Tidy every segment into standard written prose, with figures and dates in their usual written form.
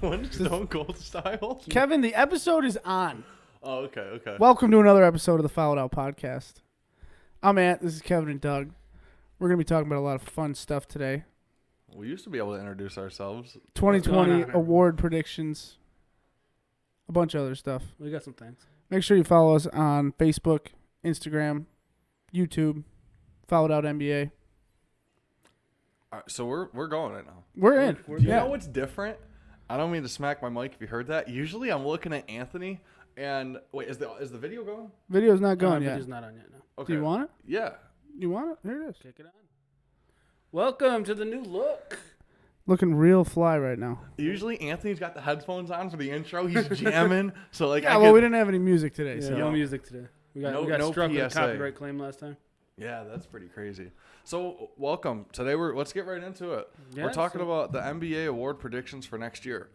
going Stone Cold style. Kevin, the episode is on. Oh, okay. Welcome to another episode of the Fouled Out Podcast. I'm Ant. This is Kevin and Doug. We're going to be talking about a lot of fun stuff today. We used to be able to introduce ourselves. 2020 award predictions. A bunch of other stuff. We got some things. Make sure you follow us on Facebook, Instagram, YouTube, Fouled Out NBA. All right, so we're going right now. We're in. Do you know what's different? I don't mean to smack my mic if you heard that. Usually I'm looking at Anthony and wait, is the video going? Video's not going yet. Video's not on yet, no. Okay. Do you want it? Yeah. You want it? Here it is. Kick it on. Welcome to the new look. Looking real fly right now. Usually Anthony's got the headphones on for the intro. He's jamming. So like Yeah, well, we didn't have any music today. Yeah, So no music today. We got No struck with a PSA. copyright claim last time. Yeah, that's pretty crazy. So welcome. Today let's get right into it. Yeah, we're talking about the NBA award predictions for next year.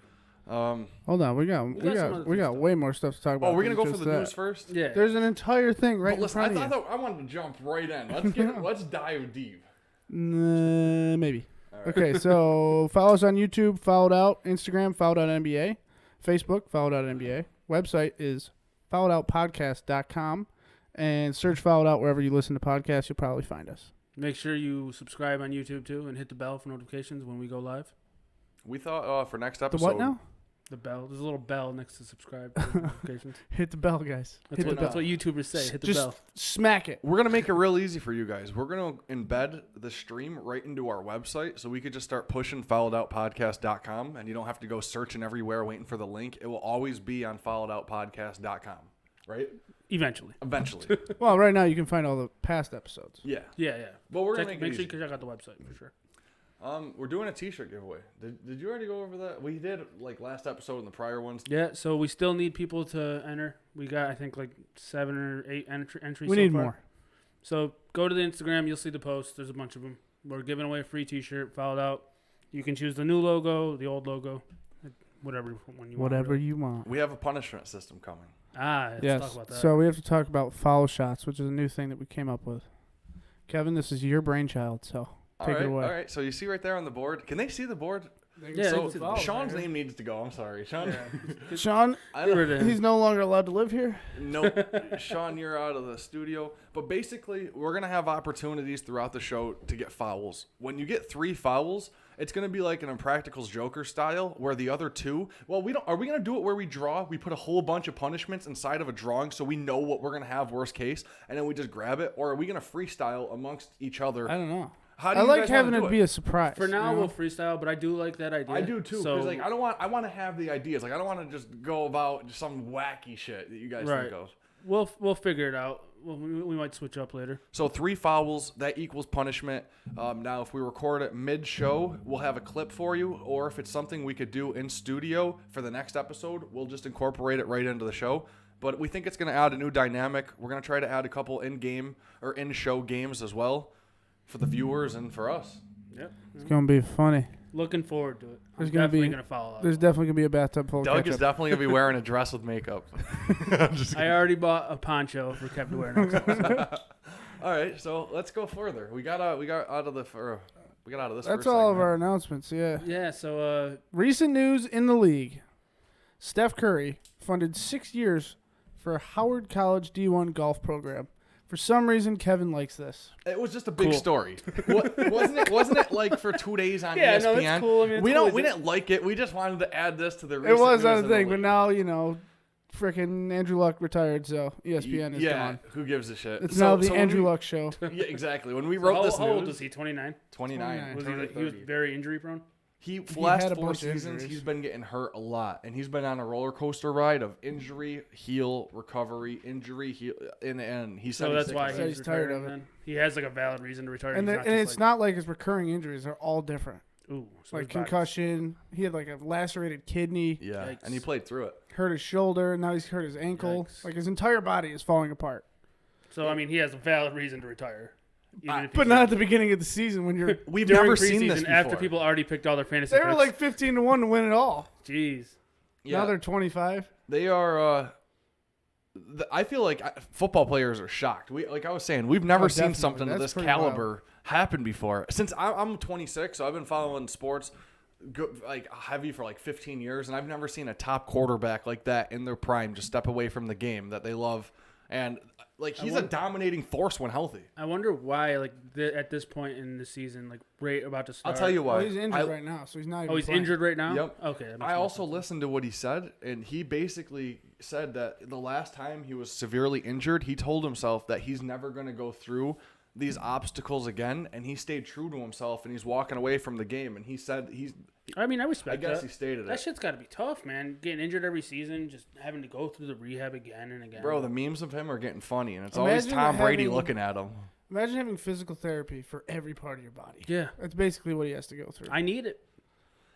Hold on, we got way more stuff to talk about. Oh, we're gonna than go for just the that. news first? Yeah. There's an entire thing right But in listen, front I of you. thought I wanted to jump right in. Let's dive deep. Maybe. All right. Okay, so follow us on YouTube, Fouled Out, Instagram, Fouled Out NBA, Facebook, Fouled Out NBA. Website is fouledoutpodcast.com, and search Fouled Out wherever you listen to podcasts. You'll probably find us. Make sure you subscribe on YouTube too and hit the bell for notifications when we go live. We thought for next The episode. what now? The bell. There's a little bell next to subscribe for notifications. Hit the bell, guys. That's Hit the what bell. YouTubers say. Hit the Just bell. smack it. We're gonna make it real easy for you guys. We're gonna embed the stream right into our website, so we could just start pushing fouledoutpodcast.com, and you don't have to go searching everywhere waiting for the link. It will always be on fouledoutpodcast.com, right? Eventually. Eventually. Well, right now you can find all the past episodes. Yeah. Yeah. But we're gonna make it Make sure easy. you check out the website for sure. We're doing a T-shirt giveaway. Did you already go over that? We did like last episode and the prior ones. Yeah, so we still need people to enter. We got, I think, like 7 or 8 entries. We so need far. more. So go to the Instagram. You'll see the posts. There's a bunch of them. We're giving away a free T-shirt. Fouled Out. You can choose the new logo, the old logo, whatever one you want. Whatever you want. We have a punishment system coming. Let's Yes. talk about that. So we have to talk about foul shots, which is a new thing that we came up with. Kevin, this is your brainchild, so take it away. All right. So you see right there on the board. Can they see the board? Yeah, So they can see the Sean's name needs to go. I'm sorry, Sean. Yeah. Sean, I Get don't, rid of him. he's no longer allowed to live here. no, Sean, you're out of the studio. But basically, we're gonna have opportunities throughout the show to get fouls. When you get 3 fouls, it's gonna be like an Impractical's Joker style, where the other 2. Well, we don't. Are we gonna do it where we draw? We put a whole bunch of punishments inside of a drawing, so we know what we're gonna have worst case, and then we just grab it. Or are we gonna freestyle amongst each other? I don't know. How do I you like guys having wanna it do be a surprise. For now, you know? we'll freestyle, but I do like that idea. I do too. So, Because like I want to have the ideas. Like I don't want to just go about just some wacky shit that you guys Right. think of. we'll figure it out. We might switch up later. So 3 fouls, that equals punishment. Now, if we record it mid-show, we'll have a clip for you. Or if it's something we could do in studio for the next episode, we'll just incorporate it right into the show. But we think it's going to add a new dynamic. We're going to try to add a couple in-game or in-show games as well for the viewers and for us. Yep. It's gonna be funny. Looking forward to it. There's I'm gonna definitely be- gonna follow up. There's definitely gonna be a bathtub full of Doug ketchup. is definitely going to be wearing a dress with makeup. I'm just I already bought a poncho for Kev to wear next episode. All right, so let's go further. We got out of this. That's first all of segment. our announcements. Yeah. Yeah, so Recent news in the league: Steph Curry funded 6 years for a Howard College D1 golf program. For some reason, Kevin likes this. It was just a big Cool. story. Wasn't it like for 2 days on Yeah, ESPN? no, it's cool. I mean, it's we cool. didn't like it. We just wanted to add this to the It recent was news on in a the thing, but league. now frickin' Andrew Luck retired, so ESPN is gone. Who gives a shit? It's So- now the so when Andrew we- Luck show. Yeah, exactly. When we So wrote this how old news, was he? 29. 29. Was turning he was 30. very injury prone. He He last had a 4 bunch of seasons, injuries. he's been getting hurt a lot, and he's been on a roller coaster ride of injury, heal, recovery, injury, heal, and he said So that's sick why of So it. he's tired retiring of it. then. He has like a valid reason to retire. And, He's and just it's like, not like his recurring injuries are all different. Ooh, so Like his body- concussion, he had like a lacerated kidney, Yeah, Yikes. and he played through it. hurt his shoulder, now he's hurt his ankle. Yikes. Like his entire body is falling apart. So I mean, he has a valid reason to retire. Even if But he's- not at the beginning of the season when you're. We've during never seen this preseason before. after people already picked all their fantasy. They were picks. like 15-1 to win it all. Jeez. Yeah, Now they're 25. they are. I feel like football players are shocked. Like I was saying, we've never seen definitely. something of That's this pretty caliber happen before. Since I'm 26, so I've been following sports heavy for like 15 years, and I've never seen a top quarterback like that in their prime just step away from the game that they love. And like he's a dominating force when healthy. I wonder why, like at this point in the season, like right about to start. I'll tell you why. Well, he's injured right now, so he's not. Even Oh, he's playing. injured right now. Yep. Okay. that makes I more also sense. listened to what he said, and he basically said that the last time he was severely injured, he told himself that he's never going to go through these obstacles again, and he stayed true to himself, and he's walking away from the game. And he said I mean, I I respect guess that. he stated That it. shit's got to be tough, man. Getting injured every season, just having to go through the rehab again and again. Bro, the memes of him are getting funny, and it's always Imagine Tom Brady having- looking at him. Imagine having physical therapy for every part of your body. Yeah, That's basically what he has to go through. I need it.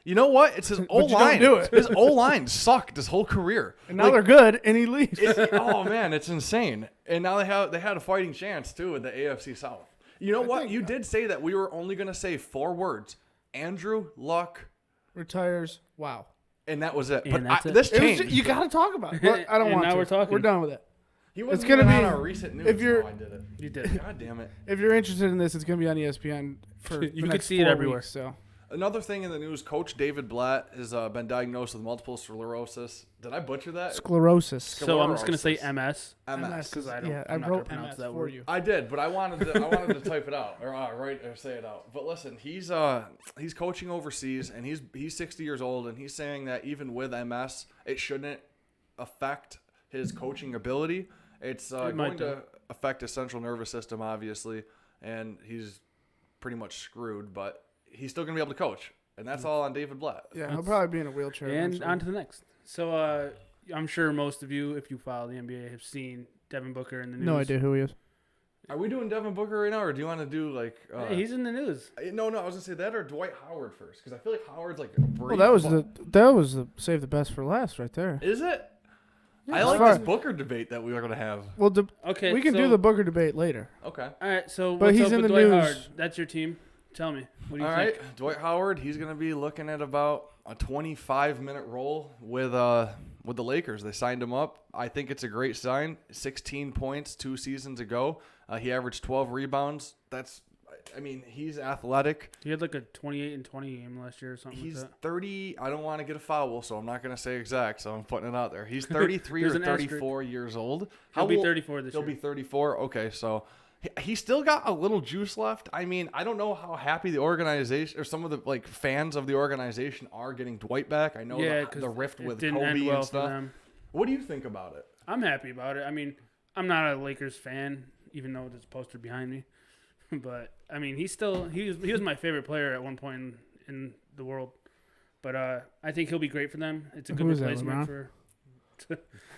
You know what? It's his But O you don't line. do it. His O line sucked his whole career. and now they're good, and he leaves. Oh man, it's insane. And now they had a fighting chance too in the AFC South. You know what? You did say that we were only going to say 4 words: Andrew Luck, Retires. Wow. and that was it. And But that's it. this It was changed. ju- you got to talk about it. But I don't And want now to. we're talking. We're done with it. He wasn't it's gonna even be- on our recent news. if you're- I did it. You did. God damn it. If you're interested in this, it's going to be on ESPN for You the could next see it 4 everywhere. weeks, so Another thing in the news: Coach David Blatt has been diagnosed with multiple sclerosis. Did I butcher that? sclerosis. So I'm just gonna say Sclerosis. MS. MS. Because I don't. Yeah, I'm I not wrote gonna pronounce MS that for word. you. I did, but I wanted to type it out or write or say it out. But listen, he's coaching overseas, and he's 60 years old, and he's saying that even with MS, it shouldn't affect his coaching ability. It's might going do. to affect his central nervous system, obviously, and he's pretty much screwed. But he's still gonna be able to coach, and that's all on David Blatt. Yeah, he'll probably be in a wheelchair. And eventually. on to the next. So I'm sure most of you, if you follow the NBA, have seen Devin Booker in the news. No idea who he is. Are we doing Devin Booker right now, or do you want to do like? Hey, he's in the news. No, I was gonna say that or Dwight Howard first, because I feel like Howard's like. Well, that was the save the best for last right there. Is it? I as like far- this Booker debate that we are gonna have. Well, Okay, we can so, do the Booker debate later. Okay. All right, so But what's he's up in with the Dwight news. Howard? That's your team. Tell me. What do you All think? right, Dwight Howard. He's gonna be looking at about a 25-minute role with the Lakers. They signed him up. I think it's a great sign. 16 points 2 seasons ago. He averaged 12 rebounds. I mean, he's athletic. He had like a 28 and 20 game last year or something He's like that. 30. I don't want to get a foul, so I'm not gonna say exact. So I'm putting it out there. He's 33 or There's an asterisk. 34 years old. He'll be old- 34 this He'll year. be 34. Okay, so he still got a little juice left. I mean, I don't know how happy the organization or some of the like fans of the organization are getting Dwight back. I know Yeah, the rift it with didn't Kobe end well and for stuff. them. What do you think about it? I'm happy about it. I mean, I'm not a Lakers fan, even though there's a poster behind me. But I mean, he was my favorite player at one point in the world. But I think he'll be great for them. It's a good Who is that, replacement LeBron? for.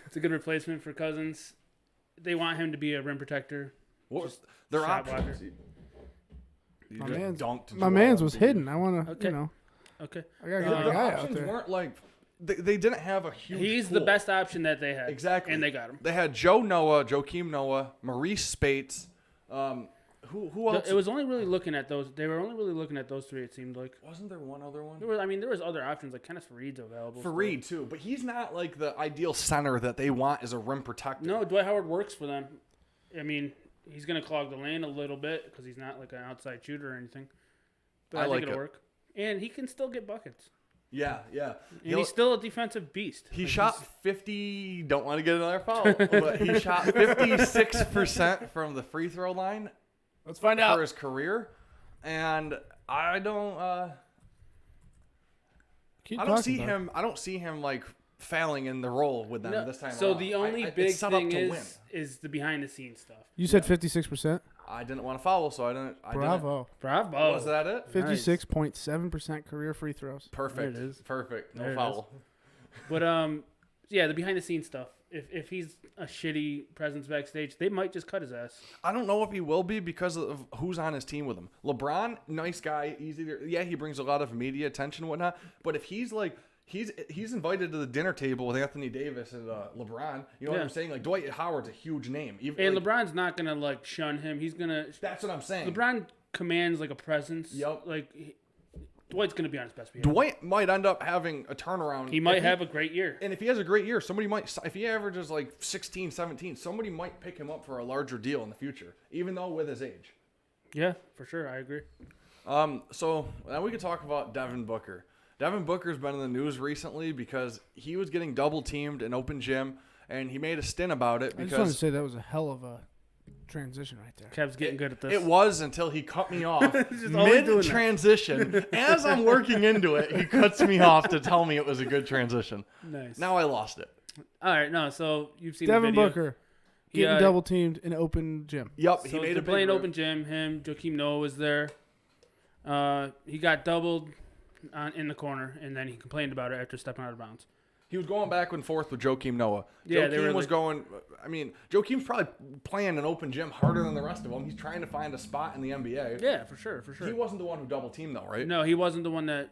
It's a good replacement for Cousins. They want him to be a rim protector. What Just their shot options? blocker. You My just man's- dunked My Joel man's was Embiid. hidden. I want to, Okay. you know, Okay. I gotta get Their my Their guy out options there. weren't like they didn't have a huge. He's the pool. best option that they had. Exactly. And they got him. They had Joakim Noah, Maurice Spates. Who else? It was only really looking at those. They were only really looking at those three. It seemed like Wasn't there one other one? there was other options like Kenneth Farid's available. still. Fareed too, but he's not like the ideal center that they want as a rim protector. No, Dwight Howard works for them. I mean, he's gonna clog the lane a little bit because he's not like an outside shooter or anything. But I I, think like it'll it. work, and he can still get buckets. Yeah. And he's still a defensive beast. He Like, shot 50. Don't want to get another foul, but he shot 56% from the free throw line Let's find for out. his career, and I don't. Keep I don't talking see about it. him. I don't see him like failing in the role with them No, this time. so around. the only it's big set up thing to win. is the behind the scenes stuff. You said 56%. I didn't want to foul, so I didn't. Bravo. Bravo. Was that it? 56.7% career free throws. Perfect. There it is. Perfect. No There it foul. But yeah, the behind the scenes stuff. If he's a shitty presence backstage, they might just cut his ass. I don't know if he will be because of who's on his team with him. LeBron, nice guy, easy to, yeah, he brings a lot of media attention and whatnot. But if he's like he's invited to the dinner table with Anthony Davis and LeBron, you know what Yeah. I'm saying? Like Dwight Howard's a huge name. Even, And like, LeBron's not gonna like shun him. He's gonna. that's what I'm saying. LeBron commands like a presence. Yep. Like Dwight's gonna be on his best behavior. Dwight might end up having a turnaround. He might if have a great year. And if he has a great year, somebody might, if he averages like 16, 17, somebody might pick him up for a larger deal in the future, even though with his age. Yeah, for sure. I agree. So now we can talk about Devin Booker. Devin Booker's been in the news recently because he was getting double teamed in open gym, and he made a stint about it I just want to because say that was a hell of a transition right there. Kev's getting good at this. it was until he cut me off Just always doing mid that. transition. As I'm working into it, he cuts me off to tell me it was a good transition. Nice. Now I lost it. All right, no. So you've seen Devin the video. Booker He, getting double teamed in open gym. Yep, So he made they're a big playing move. open gym. Him, Joakim Noah was there. He got doubled in the corner, and then he complained about it after stepping out of bounds. He was going back and forth with Joakim Noah. Yeah, they Joakim were was like- going. I mean, Joakim's probably playing an open gym harder than the rest of them. He's trying to find a spot in the NBA. Yeah, for sure. He wasn't the one who double teamed though, right? No, he wasn't the one that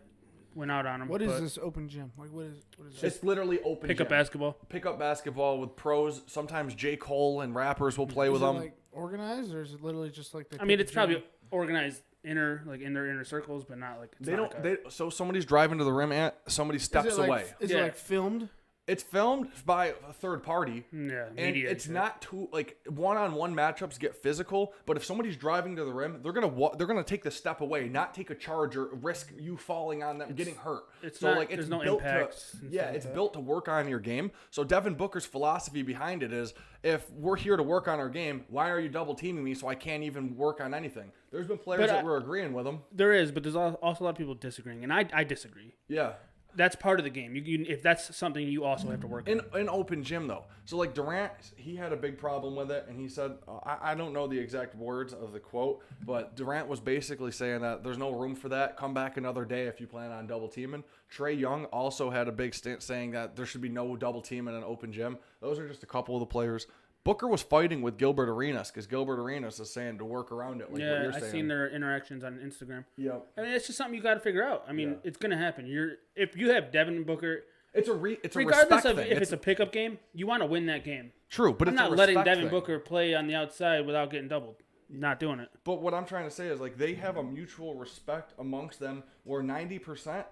went out on him. What is but this open gym? Like what is that? It's literally open. Pick up gym. basketball. Pick up basketball with pros. Sometimes J. Cole and rappers will play Is with it them. like organized or is it literally just like they I mean, pick it's a gym? probably organized in their inner circles, but not like it's They not don't. like a- So somebody's driving to the rim, and somebody Is steps it like, away. Is Yeah. it like filmed? It's filmed by a third party. yeah, And media. it's shit. not too like one-on-one matchups get physical, but if somebody's driving to the rim, they're gonna take the step away, not take a charge or risk you falling on them, getting hurt. it's so not- like it's there's no built impacts to and yeah, stuff like it's that. built to work on your game. So Devin Booker's philosophy behind it is, if we're here to work on our game, why are you double teaming me so I can't even work on anything? There's been players But that were agreeing with him. There is, but there's also a lot of people disagreeing, and I disagree. Yeah. That's part of the game. You if that's something you also have to work on. In open gym though, so like Durant, he had a big problem with it, and he said, I don't know the exact words of the quote, but Durant was basically saying that there's no room for that. Come back another day if you plan on double teaming. Trae Young also had a big stint saying that there should be no double team in an open gym. Those are just a couple of the players. Booker was fighting with Gilbert Arenas because Gilbert Arenas is saying to work around it. Like what Yeah, you're I've saying. seen their interactions on Instagram. Yeah, I mean, it's just something you got to figure out. I mean, Yeah. it's gonna happen. If you have Devin Booker, it's a regardless respect of thing. if it's a pickup game, you want to win that game. True, but I'm it's a not letting respect Devin thing. Booker play on the outside without getting doubled. Not doing it. But what I'm trying to say is, like, they have a mutual respect amongst them where 90%,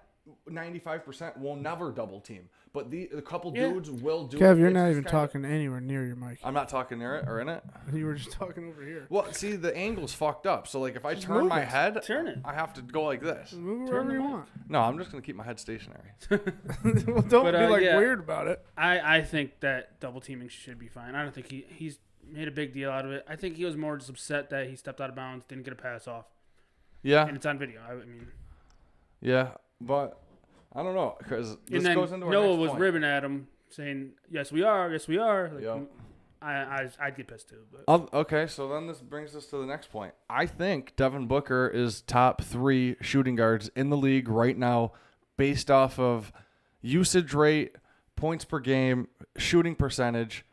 95% will never double team. But a couple Yeah. dudes will do it. Kev, you're It's not just even kinda- talking anywhere near your mic. I'm not talking near it or in it. You were just talking over here. Well, see, the angle's fucked up. So, like, if I Just turn move my it. head, Turn it. I have to go like this. Move it Turn wherever you the want. No, I'm just going to keep my head stationary. Well, don't But, be like yeah. weird about it. I think that double teaming should be fine. I don't think he's made a big deal out of it. I think he was more just upset that he stepped out of bounds, didn't get a pass off, Yeah, and it's on video. I mean, yeah. But I don't know because this and then goes into our Noah next was point. ribbing at him, saying, "Yes, we are. Yes, we are." Like, Yeah. I'd get pissed too. But Okay, so then this brings us to the next point. I think Devin Booker is top 3 shooting guards in the league right now based off of usage rate, points per game, shooting percentage,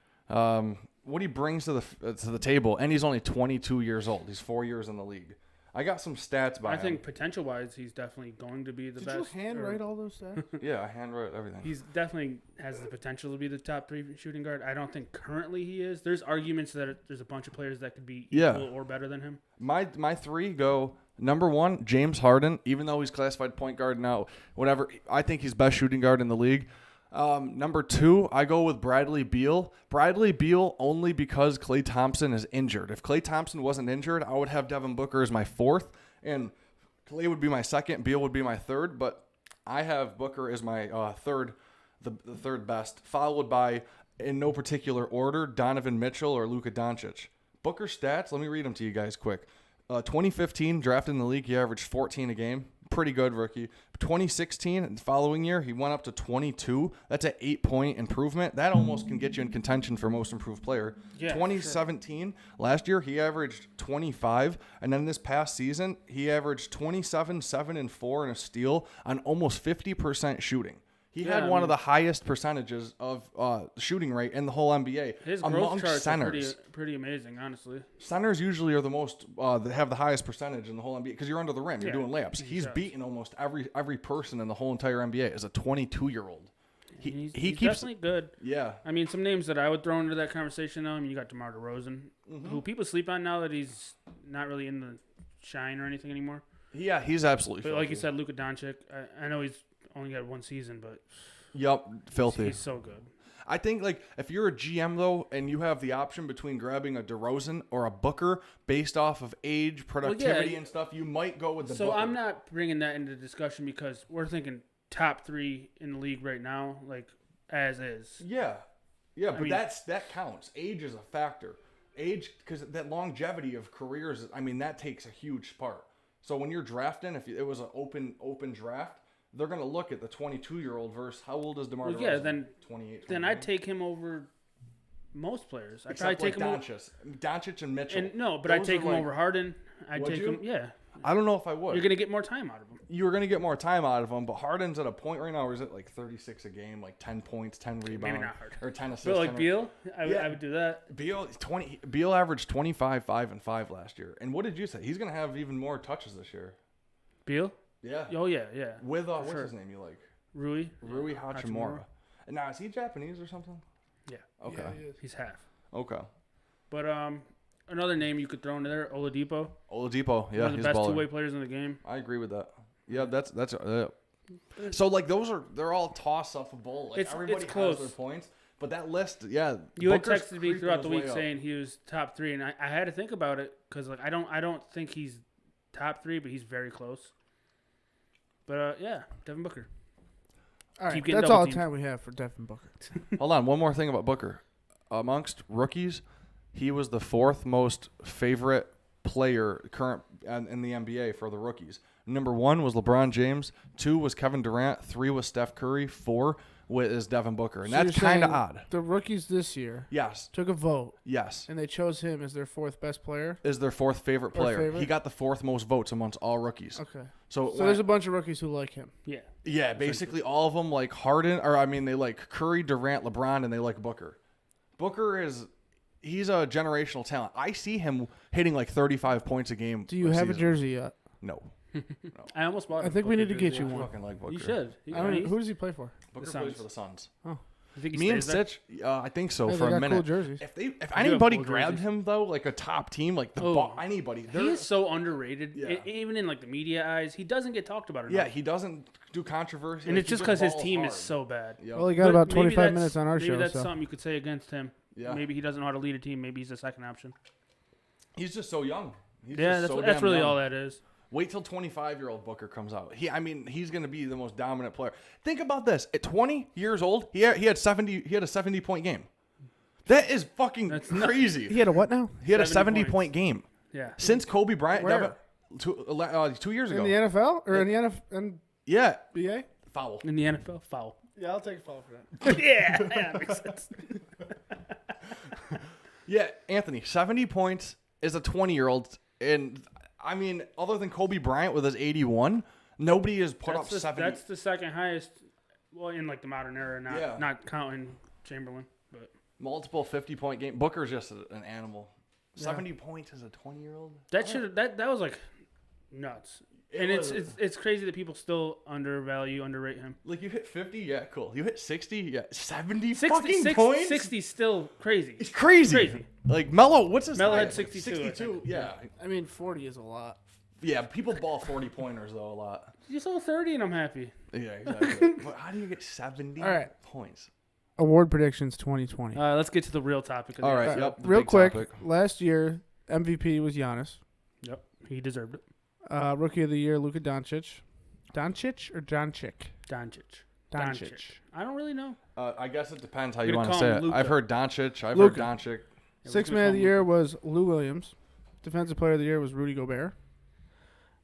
what he brings to the table, and he's only 22 years old. He's 4 years in the league. I got some stats by I him. think potential-wise, he's definitely going to be the Did best. you handwrite all those stats? Yeah, I handwrote everything. He's definitely has the potential to be the top 3 shooting guard. I don't think currently he is. There's arguments that there's a bunch of players that could be Yeah. equal or better than him. My 3 go number 1, James Harden. Even though he's classified point guard now, whatever, I think he's best shooting guard in the league. Number 2, I go with Bradley Beal. Bradley Beal only because Klay Thompson is injured. If Klay Thompson wasn't injured, I would have Devin Booker as my 4th, and Klay would be my 2nd. Beal would be my 3rd. But I have Booker as my 3rd, the 3rd best, followed by, in no particular order, Donovan Mitchell or Luka Doncic. Booker's stats, let me read them to you guys quick. 2015, drafted in the league, he averaged 14 a game. Pretty good rookie. 2016, the following year, he went up to 22. That's an 8-point improvement. That almost can get you in contention for most improved player. Yeah, for 2017, last year, he averaged 25. And then this past season, he averaged 27, 7, and 4 and a steal on almost 50% shooting. He Yeah, had I one mean- of the highest percentages of shooting rate in the whole NBA His growth amongst charts are centers. pretty amazing, honestly. Centers usually are the most that have the highest percentage in the whole NBA because you're under the rim, you're Yeah, doing layups. He's shots. beaten almost every person in the whole entire NBA as a 22-year-old. He's He keeps definitely good. yeah. I mean, some names that I would throw into that conversation, though. I mean, you got DeMar DeRozan, who people sleep on now that he's not really in the shine or anything anymore. Yeah, he's absolutely But like you filthy. said, Luka Doncic, I know he's only got 1 season, but Yep, filthy. he's so good. I think like if you're a GM though and you have the option between grabbing a DeRozan or a Booker based off of age, productivity, and stuff, you might go with the So Booker. I'm not bringing that into discussion because we're thinking top 3 in the league right now, like as is. Yeah, but mean- that counts. Age is a factor. Age, because that longevity of careers, I mean, that takes a huge part. So when you're drafting, if it was an open draft, they're gonna look at the 22-year-old versus how old is DeMar DeRozan? Yeah, then 28. then 29? I'd take him over most players. I'd Except probably take like him Doncic and Mitchell. but I'd Those take are him like- over Harden. I'd Would take you? him. Yeah, I don't know if I would. you're gonna get more time out of him. You were gonna get more time out of him, but Harden's at a point right now where is it like 36 a game, like 10 points, 10 rebounds, not Harden. or 10 assists. But like 10 Beal, I Yeah. would do that. Beal averaged 25, 5, and 5 last year. And what did you say? He's gonna have even more touches this year. Beal? Yeah. Oh yeah. With what's sure. his name? You like Rui? Rui Hachimura. Hachimura. And now is he Japanese or something? Yeah, Okay. Yeah, he is. he's half. Okay. But another name you could throw in there, Oladipo. Oladipo. Yeah, One of the he's best baller. two-way players in the game. I agree with that. Yeah, that's so like they're all toss-upable. Like It's everybody close. has their points, but that list, yeah. You had Booker's texted me creeping throughout the his week way up. saying he was top 3, and I had to think about it because like I don't think he's top 3, but he's very close. But yeah, Devin Booker. All right, Keep getting that's all the double-teamed. time we have for Devin Booker. Hold on, one more thing about Booker. Amongst rookies, he was the 4th most favorite player current in the NBA for the rookies. Number 1 was LeBron James. 2 was Kevin Durant. 3 was Steph Curry. 4 is Devin Booker, and So that's you're kind of saying odd. The rookies this year Yes, took a vote, yes. and they chose him as their 4th best player. Is their 4th favorite player. favorite? He got the 4th most votes amongst all rookies. Okay. So, So there's a bunch of rookies who like him. Yeah. yeah, basically all of them like Harden, or I mean, they like Curry, Durant, LeBron, and they like Booker. He's a generational talent. I see him hitting like 35 points a game. Do you have a season. jersey yet? No. I almost bought. I think we need to get you I one. fucking like Booker. You should. I don't know, who does he play for? Booker The plays Suns. for the Suns. I think he Me and stays there. Stitch, I think so Hey, for they a got minute. cool jerseys. If anybody cool grabbed jerseys. him though, like a top team, like anybody, He is so underrated, Yeah. even in like the media eyes. He doesn't get talked about enough. yeah, he doesn't do controversy, and like, it's he just because his balls team hard. is so bad. Yep. Well, he got But about maybe 25 that's- minutes on our maybe show. that's So. something you could say against him. Yeah. Maybe he doesn't know how to lead a team. Maybe he's a second option. He's just so young. He's Yeah, just so that's damn really young. all that is. Wait till 25-year-old Booker comes out. He's going to be the most dominant player. Think about this. At 20 years old, he had a 70-point game. That is fucking That's crazy. He had a what now? He had a 70 70-point game. Yeah. Since Kobe Bryant, Where? 2 years In ago. the NFL or in the NFL? Yeah, NBA? foul. In the NFL, foul. Yeah, I'll take a foul for that. yeah, makes sense. Yeah, Anthony, 70 points is a 20-year-old. And, I mean, other than Kobe Bryant with his 81, nobody has put up 70. That's the second highest, well, in like the modern era, Yeah. not counting Chamberlain. But Multiple 50-point game. Booker's just an animal. 70 points as a 20-year-old? that was like nuts. It And was. it's crazy that people still underrate him. Like, you hit 50? Yeah, cool. You hit 60? Yeah. 70 60, fucking points? 60 still crazy. It's crazy. Crazy. Like, Melo, what's his Melo had highest? 62, I 62, think. yeah. I mean, 40 is a lot. Yeah, people ball 40-pointers, though, a lot. You sold 30 and I'm happy. Yeah, exactly. But how do you get 70 All right. points? Award predictions 2020. Let's get to the real topic. Of the All right, episode. yep. the Real big quick, topic. last year, MVP was Giannis. Yep. He deserved it. Rookie of the Year, Luka Doncic. Doncic or Doncic? Doncic. I don't really know. I guess it depends how I'm you gonna want to call say him it. Luka. I've heard Doncic. I've Luka. heard Doncic. Yeah, Sixth we're Man gonna of the call Year him was Lou Williams. Defensive Player of the Year was Rudy Gobert.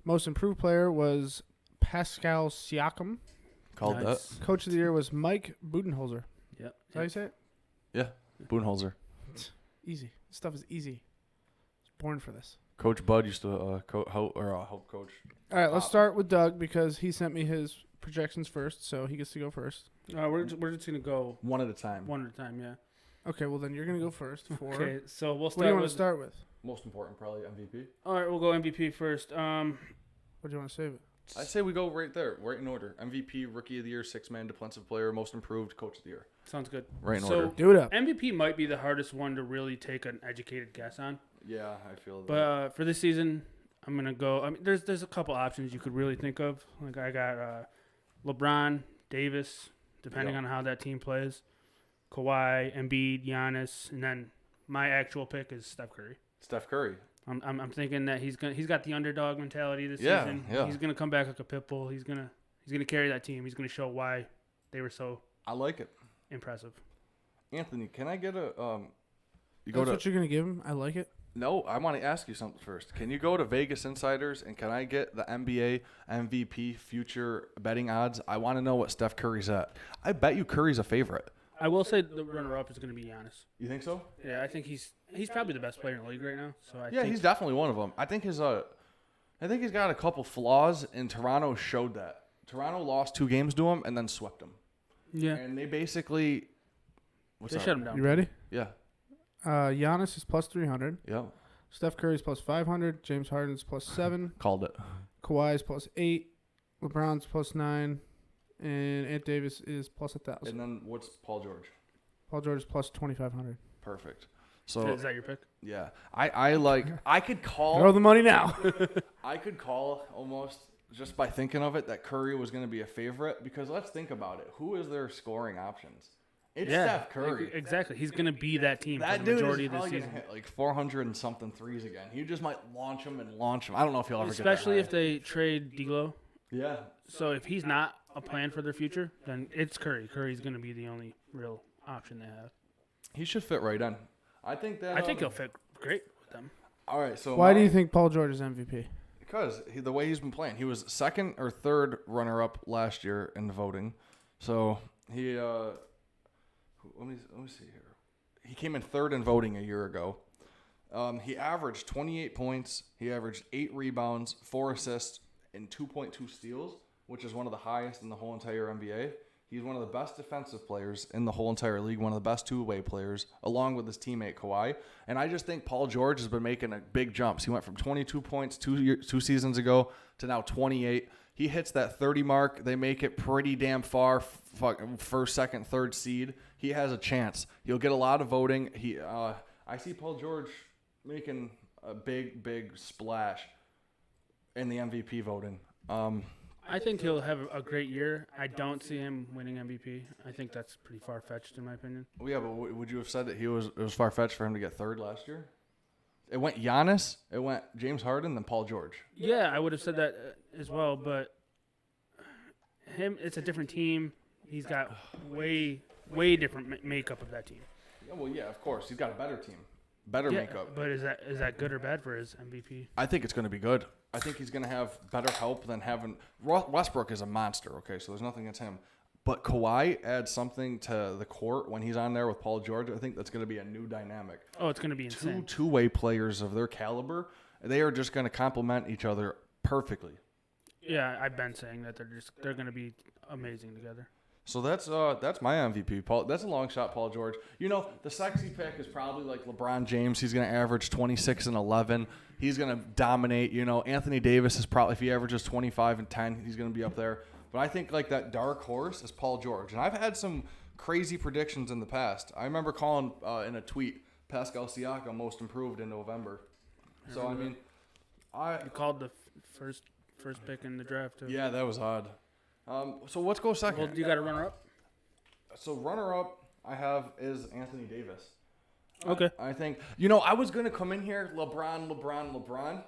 Most Improved Player was Pascal Siakam. Called Nice. Coach of the Year was Mike Budenholzer. Yep. Is that how you say it? that. Boonholzer. Easy. This stuff is easy. It's born for this. Coach Bud used to help coach. All right, let's start with Doug because he sent me his projections first, so he gets to go first. We're just gonna go One at a time. one at a time. Yeah. Okay, well then you're gonna go first. For Okay. So we'll what do start you want with. to start with? Most important, probably MVP. All right, we'll go MVP first. What do you want to save it? I say we go right there, right in order. MVP, Rookie of the Year, Six-Man Defensive Player, Most Improved, Coach of the Year. Sounds good. Right in So- order. Do it up. MVP might be the hardest one to really take an educated guess on. Yeah, I feel that. But for this season, I'm gonna go. I mean, there's a couple options you could really think of. Like I got LeBron, Davis, depending Yep. on how that team plays. Kawhi, Embiid, Giannis, and then my actual pick is Steph Curry. Steph Curry. I'm thinking that he's got the underdog mentality this Yeah, season. yeah. He's gonna come back like a pit bull. He's gonna He's going to carry that team. He's going to show why they were so I like it. impressive. Anthony, can I get a you That's what you're gonna give him. I like it. No, I want to ask you something first. Can you go to Vegas Insiders and can I get the NBA MVP future betting odds? I want to know what Steph Curry's at. I bet you Curry's a favorite. I will say the runner-up is going to be Giannis. You think so? Yeah, I think he's probably the best player in the league right now. So I Yeah, think he's definitely one of them. I think he's got a couple flaws, and Toronto showed that. Toronto lost 2 games to him and then swept him. yeah. And they basically They shut him down. You ready? Yeah. Giannis is plus 300. Yeah. Steph Curry's plus 500. James Harden's plus 7. Called it. Kawhi's plus 8. LeBron's plus 9. And Ant Davis is plus 1,000. And then what's Paul George? Paul George is plus 2,500. Perfect. So Is that your pick? yeah, I could call Throw the money now. I could call almost just by thinking of it that Curry was going to be a favorite because let's think about it. Who is their scoring options? It's Steph Curry. Exactly. He's going to be that team That for the dude majority is of the probably going season. to hit like 400 and something threes again. He just might launch them. I don't know if he'll ever Especially get if they trade D'Lo. Yeah. So if he's not a plan for their future, then it's Curry. Curry's going to be the only real option they have. He should fit right in. I think that. I think he'll fit great with them. All right. So Why do you think Paul George is MVP? Because the way he's been playing, he was second or third runner-up last year in the voting. So he, let me see here. He came in third in voting a year ago. He averaged 28 points. He averaged 8 rebounds, 4 assists, and 2.2 steals, which is one of the highest in the whole entire NBA. He's one of the best defensive players in the whole entire league, one of the best two-way players, along with his teammate Kawhi. And I just think Paul George has been making a big jumps. He went from 22 points 2 seasons ago to now 28. He hits that 30 mark. They make it pretty damn far, first, second, third seed. He has a chance. He'll get a lot of voting. I see Paul George making a big splash in the MVP voting. I think he'll have a great year. I don't see him winning MVP. I think that's pretty far-fetched in my opinion. Well, yeah, but would you have said that it was far-fetched for him to get third last year? It went Giannis, it went James Harden, then Paul George. Yeah, I would have said that as well, but it's a different team. He's got way different makeup of that team. Yeah, well, yeah, of course. He's got a better team, better Yeah, makeup. but is that good or bad for his MVP? I think it's going to be good. I think he's going to have better help than having Westbrook is a monster. Okay, so there's nothing against him, but Kawhi adds something to the court when he's on there with Paul George. I think that's going to be a new dynamic. Oh, it's going to be insane. Two-way players of their caliber, they are just going to complement each other perfectly. Yeah, I've been saying that they're going to be amazing together. So that's my MVP, Paul. That's a long shot, Paul George. You know, the sexy pick is probably like LeBron James. He's going to average 26 and 11. He's going to dominate. You know, Anthony Davis is probably, if he averages 25 and 10, he's going to be up there. But I think like that dark horse is Paul George. And I've had some crazy predictions in the past. I remember calling in a tweet Pascal Siakam most improved in November. So I mean, You called the first pick in the draft too. yeah, that was odd. So let's go second. Well, you got a runner up. So runner-up I have is Anthony Davis. Okay. I think, you know, I was going to come in here LeBron,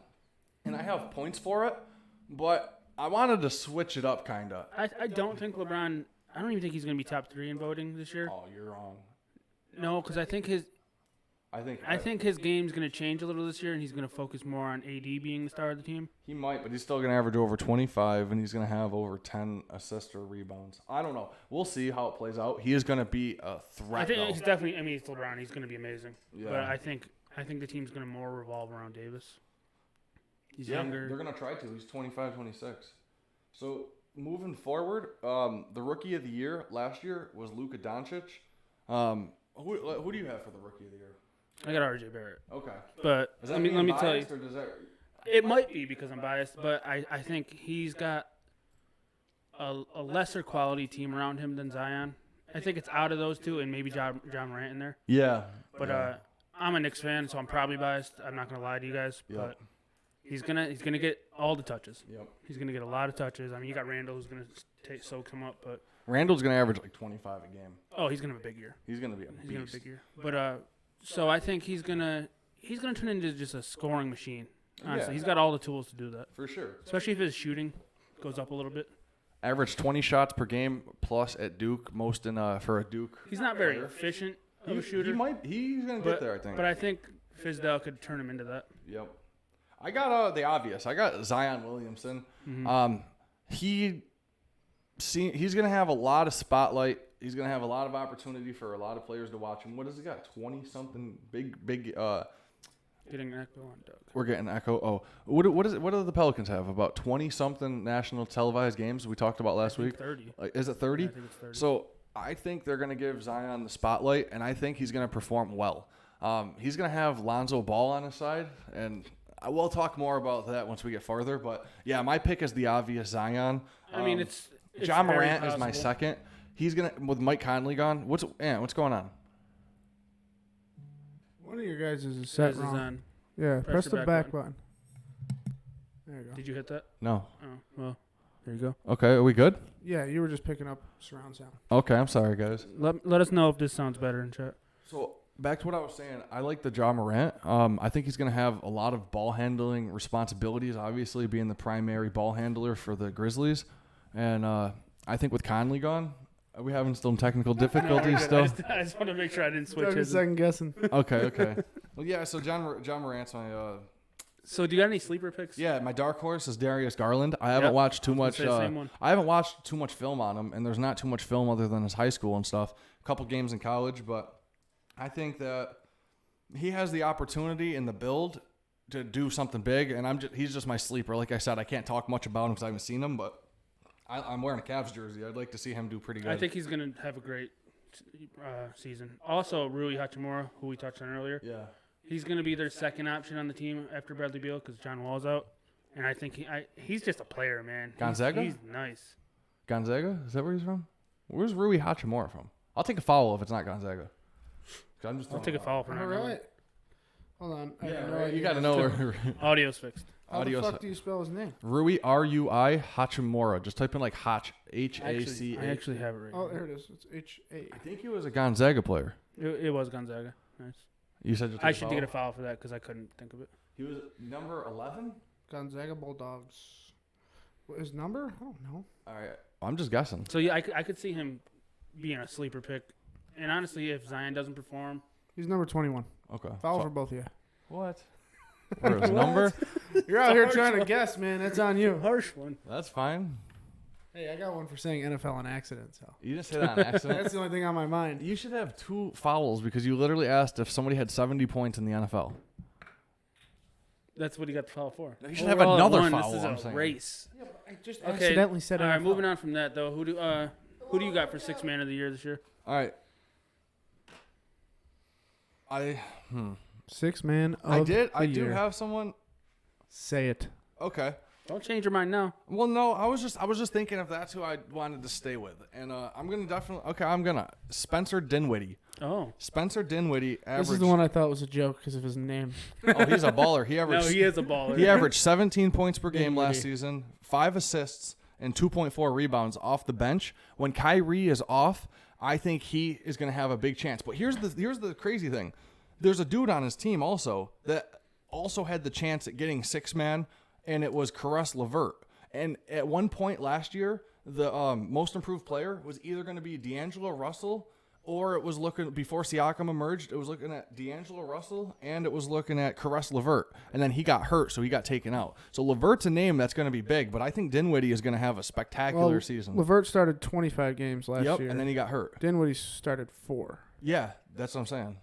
and I have points for it, but I wanted to switch it up kind of. I don't think LeBron. I don't even think he's going to be top 3 in voting this year. Oh, you're wrong. No, because I think his game's going to change a little this year, and he's going to focus more on AD being the star of the team. He might, but he's still going to average over 25, and he's going to have over 10 assists or rebounds. I don't know. We'll see how it plays out. He is going to be a threat, I think though. he's definitely. I mean, it's LeBron. He's going to be amazing. Yeah. But I think the team's going to more revolve around Davis. He's Yeah, younger. they're going to try to. He's 25, 26. So moving forward, the rookie of the year last year was Luka Doncic. Who do you have for the rookie of the year? I got RJ Barrett. Okay. But Is that let me being tell you. biased, or does that? It might be because I'm biased, but I think he's got a lesser quality team around him than Zion. I think it's out of those two and maybe John Morant in there. Yeah. But I'm a Knicks fan, so I'm probably biased. I'm not gonna lie to you guys, Yep. but he's gonna get all the touches. Yep. He's gonna get a lot of touches. I mean, you got Randall who's gonna soak him up, but Randall's going to average like 25 a game. he's gonna have a big year. He's going to be a He's gonna have a beast. big year. But so I think he's gonna turn into just a scoring machine. Honestly, Yeah. he's got all the tools to do that. For sure. Especially if his shooting goes up a little bit. Averaged 20 shots per game plus at Duke, most in for a Duke. He's not very efficient of a shooter. He's gonna get there, I think. But I think Fizdale could turn him into that. Yep. I got the obvious. I got Zion Williamson. He's gonna have a lot of spotlight. He's gonna have a lot of opportunity for a lot of players to watch him. What has he got? 20-something big. Getting an echo on Doug. We're getting echo. Oh, what is it? What do the Pelicans have? About 20-something national televised games we talked about last week. 30. Is it 30? I think it's 30. So I think they're gonna give Zion the spotlight, and I think he's gonna perform well. He's gonna have Lonzo Ball on his side, and we'll talk more about that once we get farther. But yeah, my pick is the obvious Zion. I mean, it's John very Morant is my possible. second. He's gonna with Mike Conley gone. What's going on? One of your guys is set This is wrong. on. Yeah, press the the back back button. There you go. Did you hit that? No. Oh, well, there you go. Okay, are we good? Yeah, you were just picking up surround sound. Okay, I'm sorry, guys. Let us know if this sounds better in chat. So back to what I was saying, I like the John Morant. I think he's going to have a lot of ball handling responsibilities, obviously being the primary ball handler for the Grizzlies. And I think with Conley gone, are we having some technical difficulties still? I just want to make sure I didn't switch Doug is his. second guessing. Okay. Well, yeah. So John Morant's my So do you got any sleeper picks? my dark horse is Darius Garland. I haven't watched too much. Say the same one. I haven't watched too much film on him, and there's not too much film other than his high school and stuff. A couple games in college, but I think that he has the opportunity in the build to do something big, and he's just my sleeper. Like I said, I can't talk much about him because I haven't seen him, but I'm wearing a Cavs jersey. I'd like to see him do pretty good. I think he's going to have a great season. Also, Rui Hachimura, who we touched on earlier, yeah. he's going to be their second option on the team after Bradley Beal because John Wall's out. And I think he's just a player, man. Gonzaga? He's nice. Gonzaga? Is that where he's from? Where's Rui Hachimura from? I'll take a foul if it's not Gonzaga. I'm just I'll take a foul for All not knowing. right. Hold on. I Yeah, have no right. idea. You got to know where. Audio's fixed. How Audio. the fuck do you spell his name? Rui R-U-I Hachimura. Just type in like Hach H-A-C-H. I actually have it right Oh, here. there it is. It's H-A. I think he was a Gonzaga player. It was Gonzaga. Nice. You said you I should get a foul for that because I couldn't think of it. He was number 11. Gonzaga Bulldogs. What his number? I don't know. All right, I'm just guessing. So, yeah, I could see him being a sleeper pick. And honestly, if Zion doesn't perform, He's number 21. Okay. Foul for both of you. What? For his number? You're out here trying to guess, man. That's on you. harsh one. That's fine. Hey, I got one for saying NFL on accident, so. You didn't say that on accident. That's the only thing on my mind. You should have 2 fouls because you literally asked if somebody had 70 points in the NFL. That's what he got the foul for. You should have Overall, at another one, foul, This is I'm a saying. race. I just Okay. accidentally said All right, NFL. moving on from that, though. Who do you got for sixth man of the year this year? All right. Six man of I the do year. have someone. Say it. Okay. Don't change your mind now. Well, no, I was just thinking if that's who I wanted to stay with, and I'm gonna Spencer Dinwiddie. Oh. Spencer Dinwiddie averaged. This is the one I thought was a joke because of his name. Oh, he's a baller. He No, averaged. he is a baller. He averaged 17 points per game last Dinwiddie. season, 5 assists, and 2.4 rebounds off the bench. When Kyrie is off, I think he is going to have a big chance. But here's the crazy thing. There's a dude on his team also that also had the chance at getting 6-man, and it was Caris LeVert. And at one point last year, the most improved player was either going to be D'Angelo Russell or it was looking, before Siakam emerged, it was looking at D'Angelo Russell and it was looking at Caris LeVert. And then he got hurt, so he got taken out. So LeVert's a name that's going to be big, but I think Dinwiddie is going to have a spectacular season. LeVert started 25 games last year. And then he got hurt. Dinwiddie started 4. Yeah, that's what I'm saying.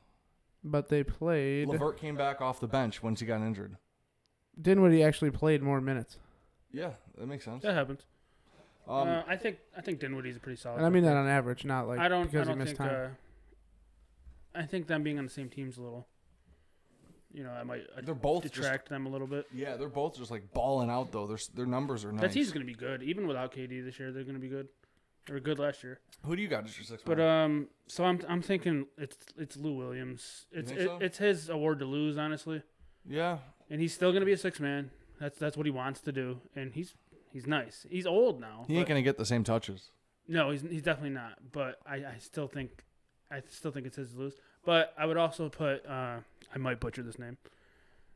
But they played. LeVert came back off the bench once he got injured. Dinwiddie actually played more minutes. Yeah, that makes sense. That happens. I think Dinwiddie's a pretty solid. And I mean that on average, not like I don't because he missed think. time. I think them being on the same team's a little. I might They're both detract them a little bit. Yeah, they're both just like balling out though. Their numbers are nice. That team's gonna be good, even without KD this year. They're gonna be good. They were good last year. Who do you got as your 6th But man? so I'm thinking it's Lou Williams. think so? It's his award to lose, honestly. Yeah. And he's still gonna be a 6-man. That's what he wants to do, and he's nice. He's old now. He ain't but- gonna get the same touches. No, he's definitely not. But I still think it's his to lose. But I would also put I might butcher this name.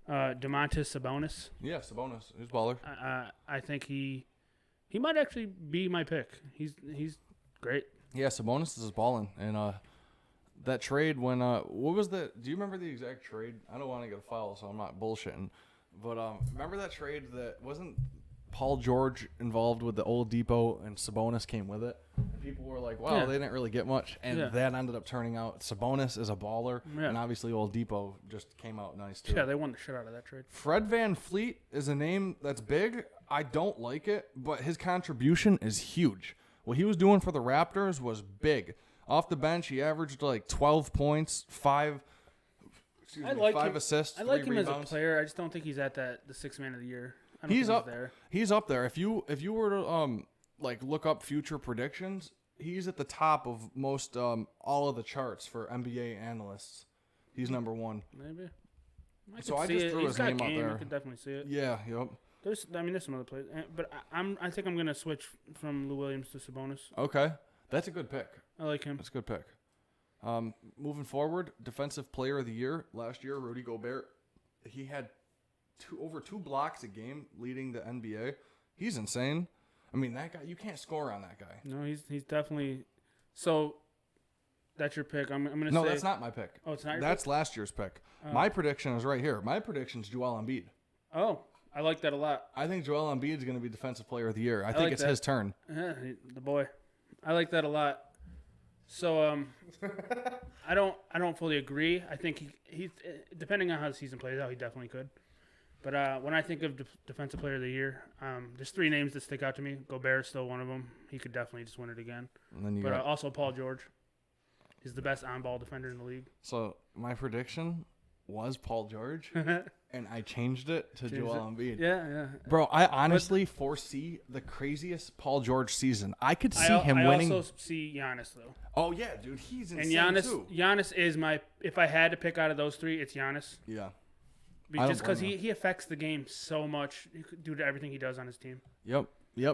Domantas Sabonis. Yeah, Sabonis. He's a baller. I think he He might actually be my pick. He's great. Yeah, Sabonis is balling, and that trade when what was the? Do you remember the exact trade? I don't want to get a foul, so I'm not bullshitting. But remember that trade that wasn't Paul George involved with the Oladipo and Sabonis came with it? And people were like, "Wow, Yeah. they didn't really get much," and Yeah. that ended up turning out. Sabonis is a baller, Yeah. and obviously Oladipo just came out nice too. Yeah, they won the shit out of that trade. Fred Van Fleet is a name that's big. I don't like it, but his contribution is huge. What he was doing for the Raptors was big. Off the bench, he averaged like 12 points, 5 assists, I like 3 him as a rebounds. player. I just don't think he's at the 6th man of the year. I don't He's think up there. He's up there. If you were to like look up future predictions, he's at the top of most all of the charts for NBA analysts. He's number 1. Maybe. So I see just it. threw He's his got name out game. there. You could definitely see it. Yeah, yep. There's some other players, but I think I'm gonna switch from Lou Williams to Sabonis. Okay. That's a good pick. I like him. That's a good pick. Moving forward, Defensive Player of the Year. Last year, Rudy Gobert. He had over 2 blocks a game leading the NBA. He's insane. I mean, that guy, you can't score on that guy. No, he's definitely. So, that's your pick. I'm gonna No, say. that's not my pick. Oh, it's not your That's last year's pick. My prediction is right here. My prediction is Joel Embiid. pick? Oh, I like that a lot. I think Joel Embiid is going to be Defensive Player of the Year. I think like it's that. his turn. Yeah, the boy. I like that a lot. So I don't fully agree. I think he's depending on how the season plays out, he definitely could. But when I think of Defensive Player of the Year, there's 3 names that stick out to me. Gobert's still one of them. He could definitely just win it again. And then you But got, also Paul George. He's the best on-ball defender in the league. so my prediction was Paul George, and I changed it to Joel Embiid. Yeah. Bro, I honestly foresee the craziest Paul George season. I could see him I winning. also see Giannis though, Oh yeah, dude, he's insane and too. Giannis is my. If I had to pick out of those 3, it's Giannis. Yeah. I don't Just because blame he affects the game so much due to everything he does on his team. Yep.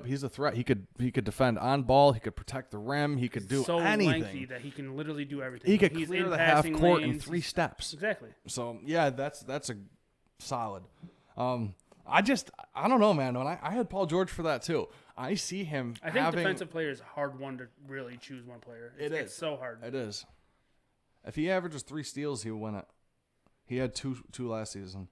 He's a threat. He could defend on ball. He could protect the rim. He could do so anything. lengthy that he can literally do everything. He could He's clear in the half passing court in lanes. 3 steps. Exactly. So yeah, that's a solid. I don't know, man. When I had Paul George for that too. I see him. I think having, defensive player is a hard one to really choose one player. It's so hard. It is. If he averages 3 steals, he will win it. He had two last season.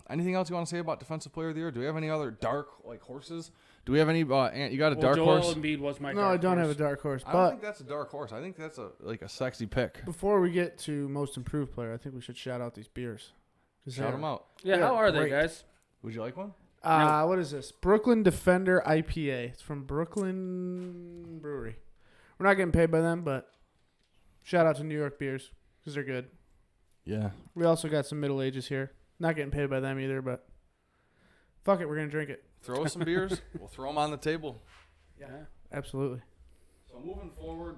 Anything else you want to say about Defensive Player of the Year? Do we have any other dark horses? Do we have any? Ant, you got a dark Joel horse? Embiid was my. No, dark I don't horse. have a dark horse. I don't But think that's a dark horse. I think that's a sexy pick. before we get to most improved player, I think we should shout out these beers. 'Cause Shout they're- them out. Yeah, They're how are they, great. guys? Would you like one? What is this? Brooklyn Defender IPA. It's from Brooklyn Brewery. We're not getting paid by them, but shout out to New York Beers because they're good. Yeah. We also got some Middle Ages here. Not getting paid by them either, but fuck it, we're gonna drink it. Throw us some beers. We'll throw them on the table. Yeah. Absolutely. So moving forward,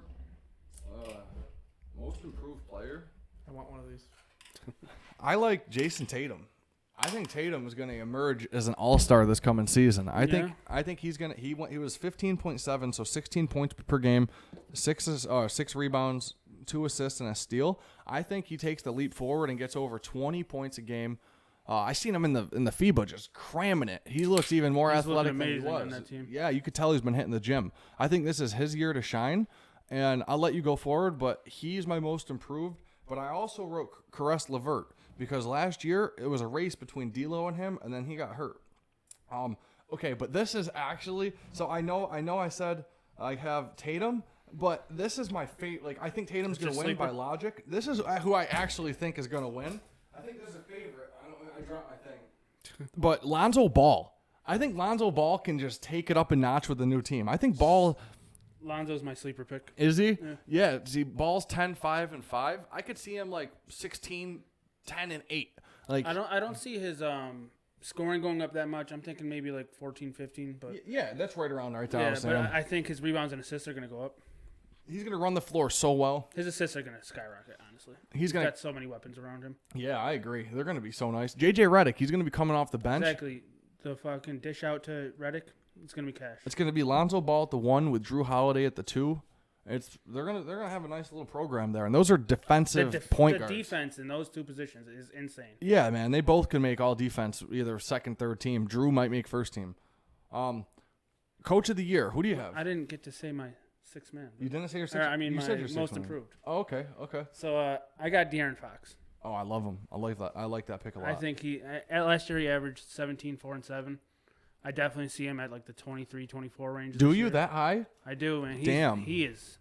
most improved player. I want one of these. I like Jason Tatum. I think Tatum is going to emerge as an all-star this coming season. I think he's going to he was 15.7, so 16 points per game, 6 rebounds, 2 assists and a steal. I think he takes the leap forward and gets over 20 points a game. I seen him in the FIBA just cramming it. He looks even more He's athletic looking than he amazing was. on that team. Yeah, you could tell he's been hitting the gym. I think this is his year to shine, and I'll let you go forward, but he's my most improved. But I also wrote Caris LeVert because last year it was a race between D'Lo and him, and then he got hurt. Okay, but this is actually so I know I said I have Tatum, but this is my fate. Like I think Tatum's going to win by logic. This is who I actually think is going to win. I think this is a favorite. I dropped my thing. But Lonzo Ball. I think Lonzo Ball can just take it up a notch with the new team. I think Ball. Lonzo's my sleeper pick. Is he? Yeah. See, Ball's 10, 5, and 5. I could see him like 16, 10, and 8. Like I don't see his scoring going up that much. I'm thinking maybe like 14, 15. But yeah, that's right around right there. yeah, but I think his rebounds and assists are going to go up. He's going to run the floor so well. His assists are going to skyrocket, honestly. He's going got so many weapons around him. Yeah, I agree. They're going to be so nice. JJ Redick, he's going to be coming off the bench. Exactly. The fucking dish out to Redick, it's going to be cash. It's going to be Lonzo Ball at the 1 with Drew Holiday at the 2. They're gonna have a nice little program there, and those are defensive point guards. The defense in those 2 positions is insane. Yeah, man, they both can make all defense, either second, third team. Drew might make first team. Coach of the year. Who do you have? I didn't get to say my sixth man. You didn't say your Or, six. I mean, you my said your most sixth man. improved. Oh, okay. Okay. So I got De'Aaron Fox. Oh, I love him. I like that. I like that pick a lot. I think last year he averaged 17, 4, and 7. I definitely see him at like the 23, 24 range. Do this you year. that high? I do, man. Damn. He's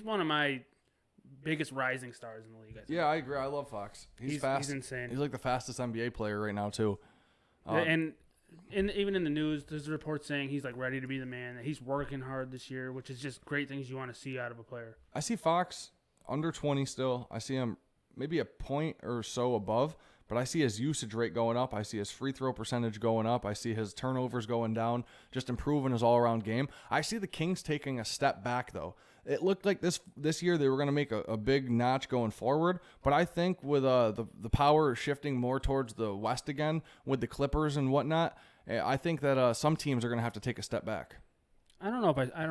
one of my biggest rising stars in the league. I think. Yeah, I agree. I love Fox. He's fast. He's insane. He's like the fastest NBA player right now too. And even in the news, there's reports saying he's like ready to be the man. That he's working hard this year, which is just great things you want to see out of a player. I see Fox under 20 still. I see him maybe a point or so above, but I see his usage rate going up. I see his free throw percentage going up. I see his turnovers going down, just improving his all-around game. I see the Kings taking a step back, though. It looked like this year they were going to make a big notch going forward, but I think with the power shifting more towards the West again with the Clippers and whatnot, I think that some teams are going to have to take a step back. I don't know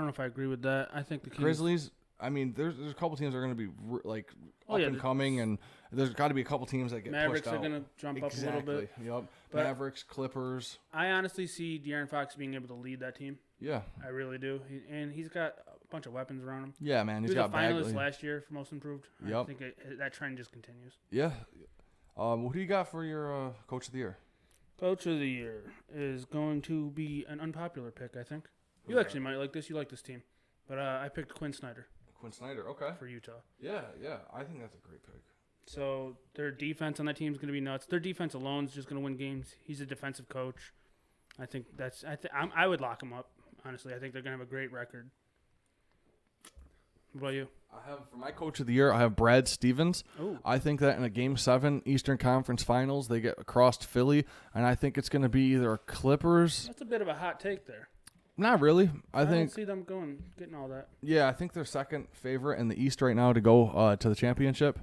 if I agree with that. I think the Kings, Grizzlies. I mean, there's a couple teams that are going to be up and coming, and there's got to be a couple teams that get Mavericks pushed out. are going to jump up a little bit. Yep. But Mavericks, Clippers. I honestly see De'Aaron Fox being able to lead that team. Yeah. I really do. And he's got a bunch of weapons around him. Yeah, man. He He's was a got finalist Bagley. last year for most improved. I Yep. think that trend just continues. Yeah. Who do you got for your coach of the year? Coach of the year is going to be an unpopular pick, I think. You actually might like this. You like this team. But I picked Quinn Snyder Quinn Snyder. Okay. for Utah. Yeah. I think that's a great pick. So their defense on that team is going to be nuts. Their defense alone is just going to win games. He's a defensive coach. I think that's. I would lock him up. Honestly, I think they're going to have a great record. What about you? I have for my coach of the year. I have Brad Stevens. Oh, I think that in a Game 7 Eastern Conference Finals, they get across Philly, and I think it's going to be either Clippers. that's a bit of a hot take there. Not really. I don't think. see them getting all that. Yeah, I think they're second favorite in the East right now to go to the championship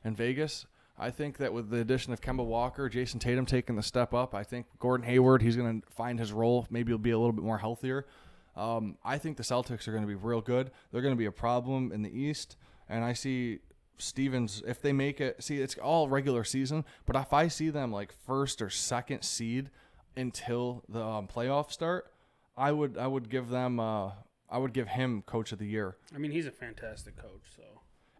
in Vegas. I think that with the addition of Kemba Walker, Jason Tatum taking the step up, I think Gordon Hayward, he's going to find his role. Maybe he'll be a little bit more healthier. I think the Celtics are going to be real good. They're going to be a problem in the East. And I see Stevens, if they make it, see, it's all regular season, but if I see them like first or second seed until the playoffs start, I would give them I would give him coach of the year. I mean, he's a fantastic coach. So.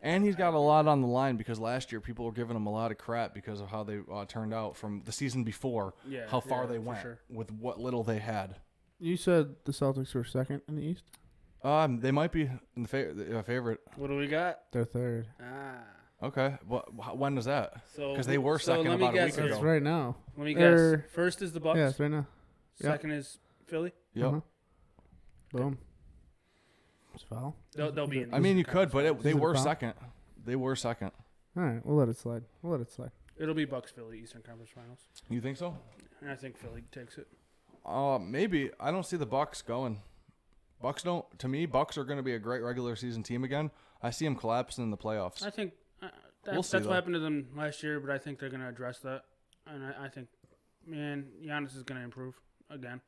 And he's got a lot on the line because last year people were giving him a lot of crap because of how they turned out from the season before, how far they for went sure. with what little they had. You said the Celtics were second in the East? They might be in the favorite. What do we got? They're third. Okay. When is that? So Because they were second let me about a guess week ago. That's right now. Let me guess. Or- First is the Bucks. Yeah, it's right now. Yeah. Second is Philly. Yep. Uh-huh. Boom. It's foul. They'll be in. I mean, you could, but they Is it a were foul? second. They were second. All right, we'll let it slide. It'll be Bucks Philly Eastern Conference Finals, You think so? and I think Philly takes it. Maybe. I don't see the Bucks going. Bucks don't. To me, Bucks are going to be a great regular season team again. I see them collapsing in the playoffs. I think We'll see, that's though. what happened to them last year, but I think they're going to address that, and I think, man, Giannis is going to improve again.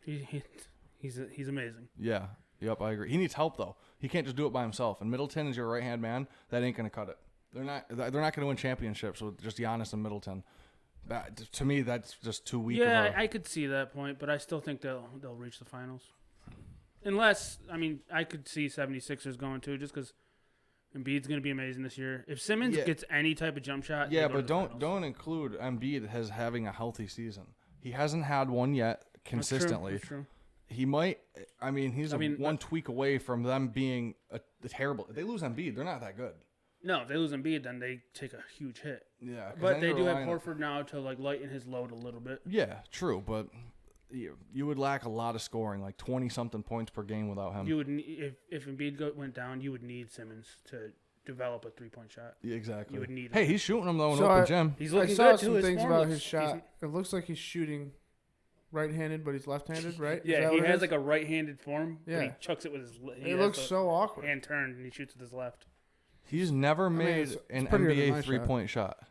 He's amazing. Yeah. Yep, I agree. He needs help though. He can't just do it by himself. And Middleton is your right hand man. That ain't gonna cut it. They're not going to win championships with just Giannis and Middleton. That, to me, that's just too weak. Yeah, I could see that point, but I still think they'll reach the finals. Unless, I mean, I could see 76ers going too, just because Embiid's going to be amazing this year. If Simmons Yeah. gets any type of jump shot, Yeah, they go to but the finals. don't include Embiid as having a healthy season. He hasn't had one yet consistently. That's true. He might. I mean, he's one tweak away from them being a terrible. If they lose Embiid, they're not that good. No, if they lose Embiid, then they take a huge hit. Yeah, 'cause But then they you're do have relying on- Horford now to like lighten his load a little bit. Yeah, true, but you would lack a lot of scoring, like 20-something points per game without him. You would if Embiid went down, you would need Simmons to develop a 3-point shot. Yeah, exactly. You would need Hey, him. he's shooting them though in So open I- gym. He's I looking saw good too. some His things form about looks his shot. decent. It looks like he's shooting right-handed, but he's left-handed, right? Is Yeah, that he what it has is? like a right-handed form, but he Yeah. chucks it with his. He It has looks the so awkward. hand turned and he shoots with his left. He's never made it's an prettier than NBA my shot. 3-point shot.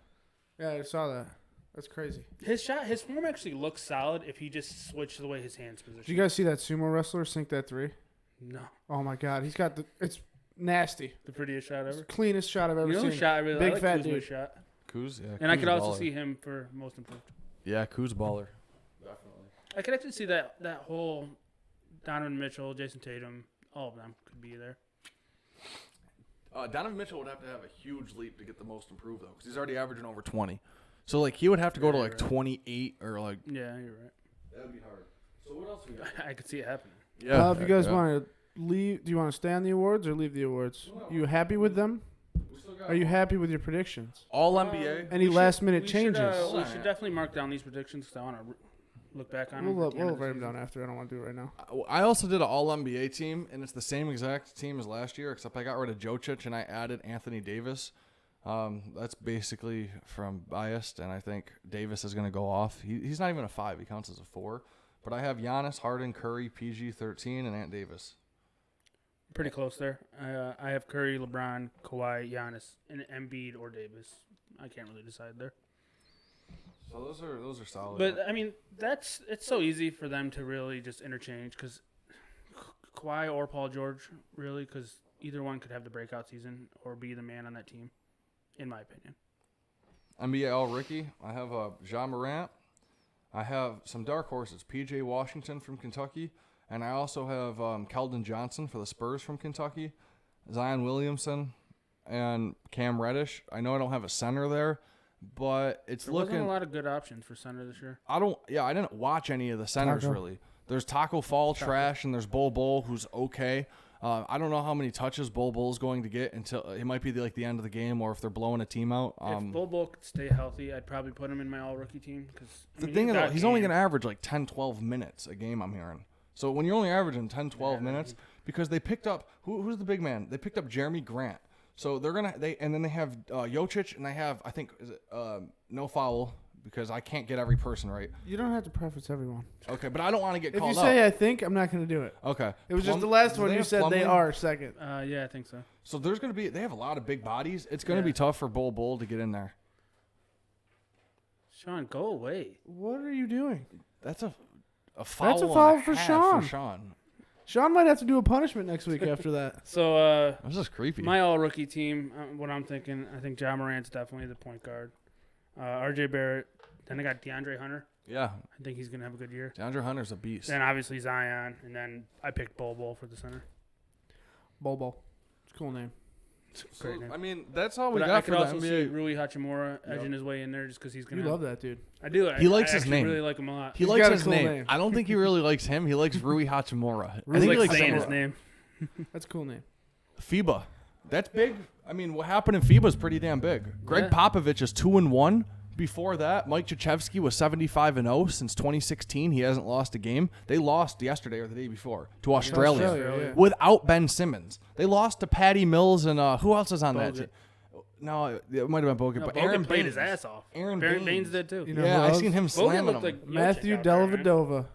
Yeah, I saw that. That's crazy. His form actually looks solid if he just switched the way his hands Did you position. guys see that sumo wrestler sink that three? No, Oh my God, he's got it's nasty. the prettiest shot ever. Cleanest shot I've ever You know seen. who shot I really Big like fat Kuzma's dude. shot, Kuz, yeah. and I Kuz could a also baller. see him for most improved. Yeah, Kuz baller. I could actually see that whole Donovan Mitchell, Jason Tatum, all of them could be there. Donovan Mitchell would have to have a huge leap to get the most improved, though, because he's already averaging over 20. So, like, he would have to go to, like, 28 or, like... Yeah, you're right. That would be hard. So, what else we got? I could see it happening. Yeah. If you guys want to leave, do you want to stay on the awards or leave the awards? You happy with them? Are you happy with your predictions? All NBA? Any last minute changes? We should definitely mark down these predictions because I want to look back on them. We'll at the end write of the them season. down after. I don't want to do it right now. I also did an All-NBA team, and it's the same exact team as last year, except I got rid of Jokic and I added Anthony Davis. That's basically from biased, and I think Davis is going to go off. He's not even a 5. He counts as a 4. But I have Giannis, Harden, Curry, PG-13, and Ant Davis. Pretty close there. I have Curry, LeBron, Kawhi, Giannis, and Embiid or Davis. I can't really decide there. So those are solid. But I mean, it's so easy for them to really just interchange because Kawhi or Paul George, really, because either one could have the breakout season or be the man on that team, in my opinion. NBA All-Rookie, I have Ja Morant. I have some dark horses, P.J. Washington from Kentucky, and I also have Keldon Johnson for the Spurs from Kentucky, Zion Williamson, and Cam Reddish. I know I don't have a center there, but it's There looking. wasn't a lot of good options for center this year. I didn't watch any of the centers Taco. really. There's Taco Fall trash, and there's Bol who's okay. I don't know how many touches Bol is going to get until it might be the end of the game, or if they're blowing a team out. If Bol could stay healthy, I'd probably put him in my all-rookie team. The thing is, he's only going to average like 10, 12 minutes a game, I'm hearing. So when you're only averaging 10, 12 minutes, because they picked up who's the big man? They picked up Jeremy Grant. So and then they have Jokic, and they have, I think, is it no foul, because I can't get every person right. You don't have to preface everyone. Okay, but I don't want to get If called you out. say I think, I'm not going to do it. Okay. It was just the last do one they you have said they Plumlee? are second. Yeah, I think so. So they have a lot of big bodies. It's going to Yeah. be tough for Bol to get in there. Sean, go away. What are you doing? That's a foul. That's a and foul for half Sean. For Sean. Sean might have to do a punishment next week after that. So, This is creepy. my all-rookie team, what I'm thinking, I think Ja Morant's definitely the point guard. R.J. Barrett. Then I got DeAndre Hunter. Yeah, I think he's going to have a good year. DeAndre Hunter's a beast. Then obviously Zion, and then I picked Bol for the center. Bobo. It's a cool name. Great name. I mean, that's all we But I got could for the also see NBA. Rui Hachimura edging his way in there just because he's going You to. love that dude. I do. He likes I his actually name. really like him a lot. He He's likes got a his cool name. name. I don't think he really likes him. He likes Rui Hachimura. I I think he like likes saying Hachimura. his name. That's a cool name. FIBA. That's big. I mean, what happened in FIBA is pretty damn big. Greg Yeah. Popovich is 2-1. Before that, Mike Krzyzewski was 75-0 since 2016. He hasn't lost a game. They lost yesterday or the day before to Australia, Australia, yeah. without Ben Simmons. They lost to Patty Mills and who else is on that Bogut. team? No, it might have been Bogut, No, but Bogut Aaron played Baines. his ass off. Aaron Baines Baines did too. You know Yeah, who I else? seen him Bogut slamming looked him. like Jokic Matthew out there, man. Dellavedova.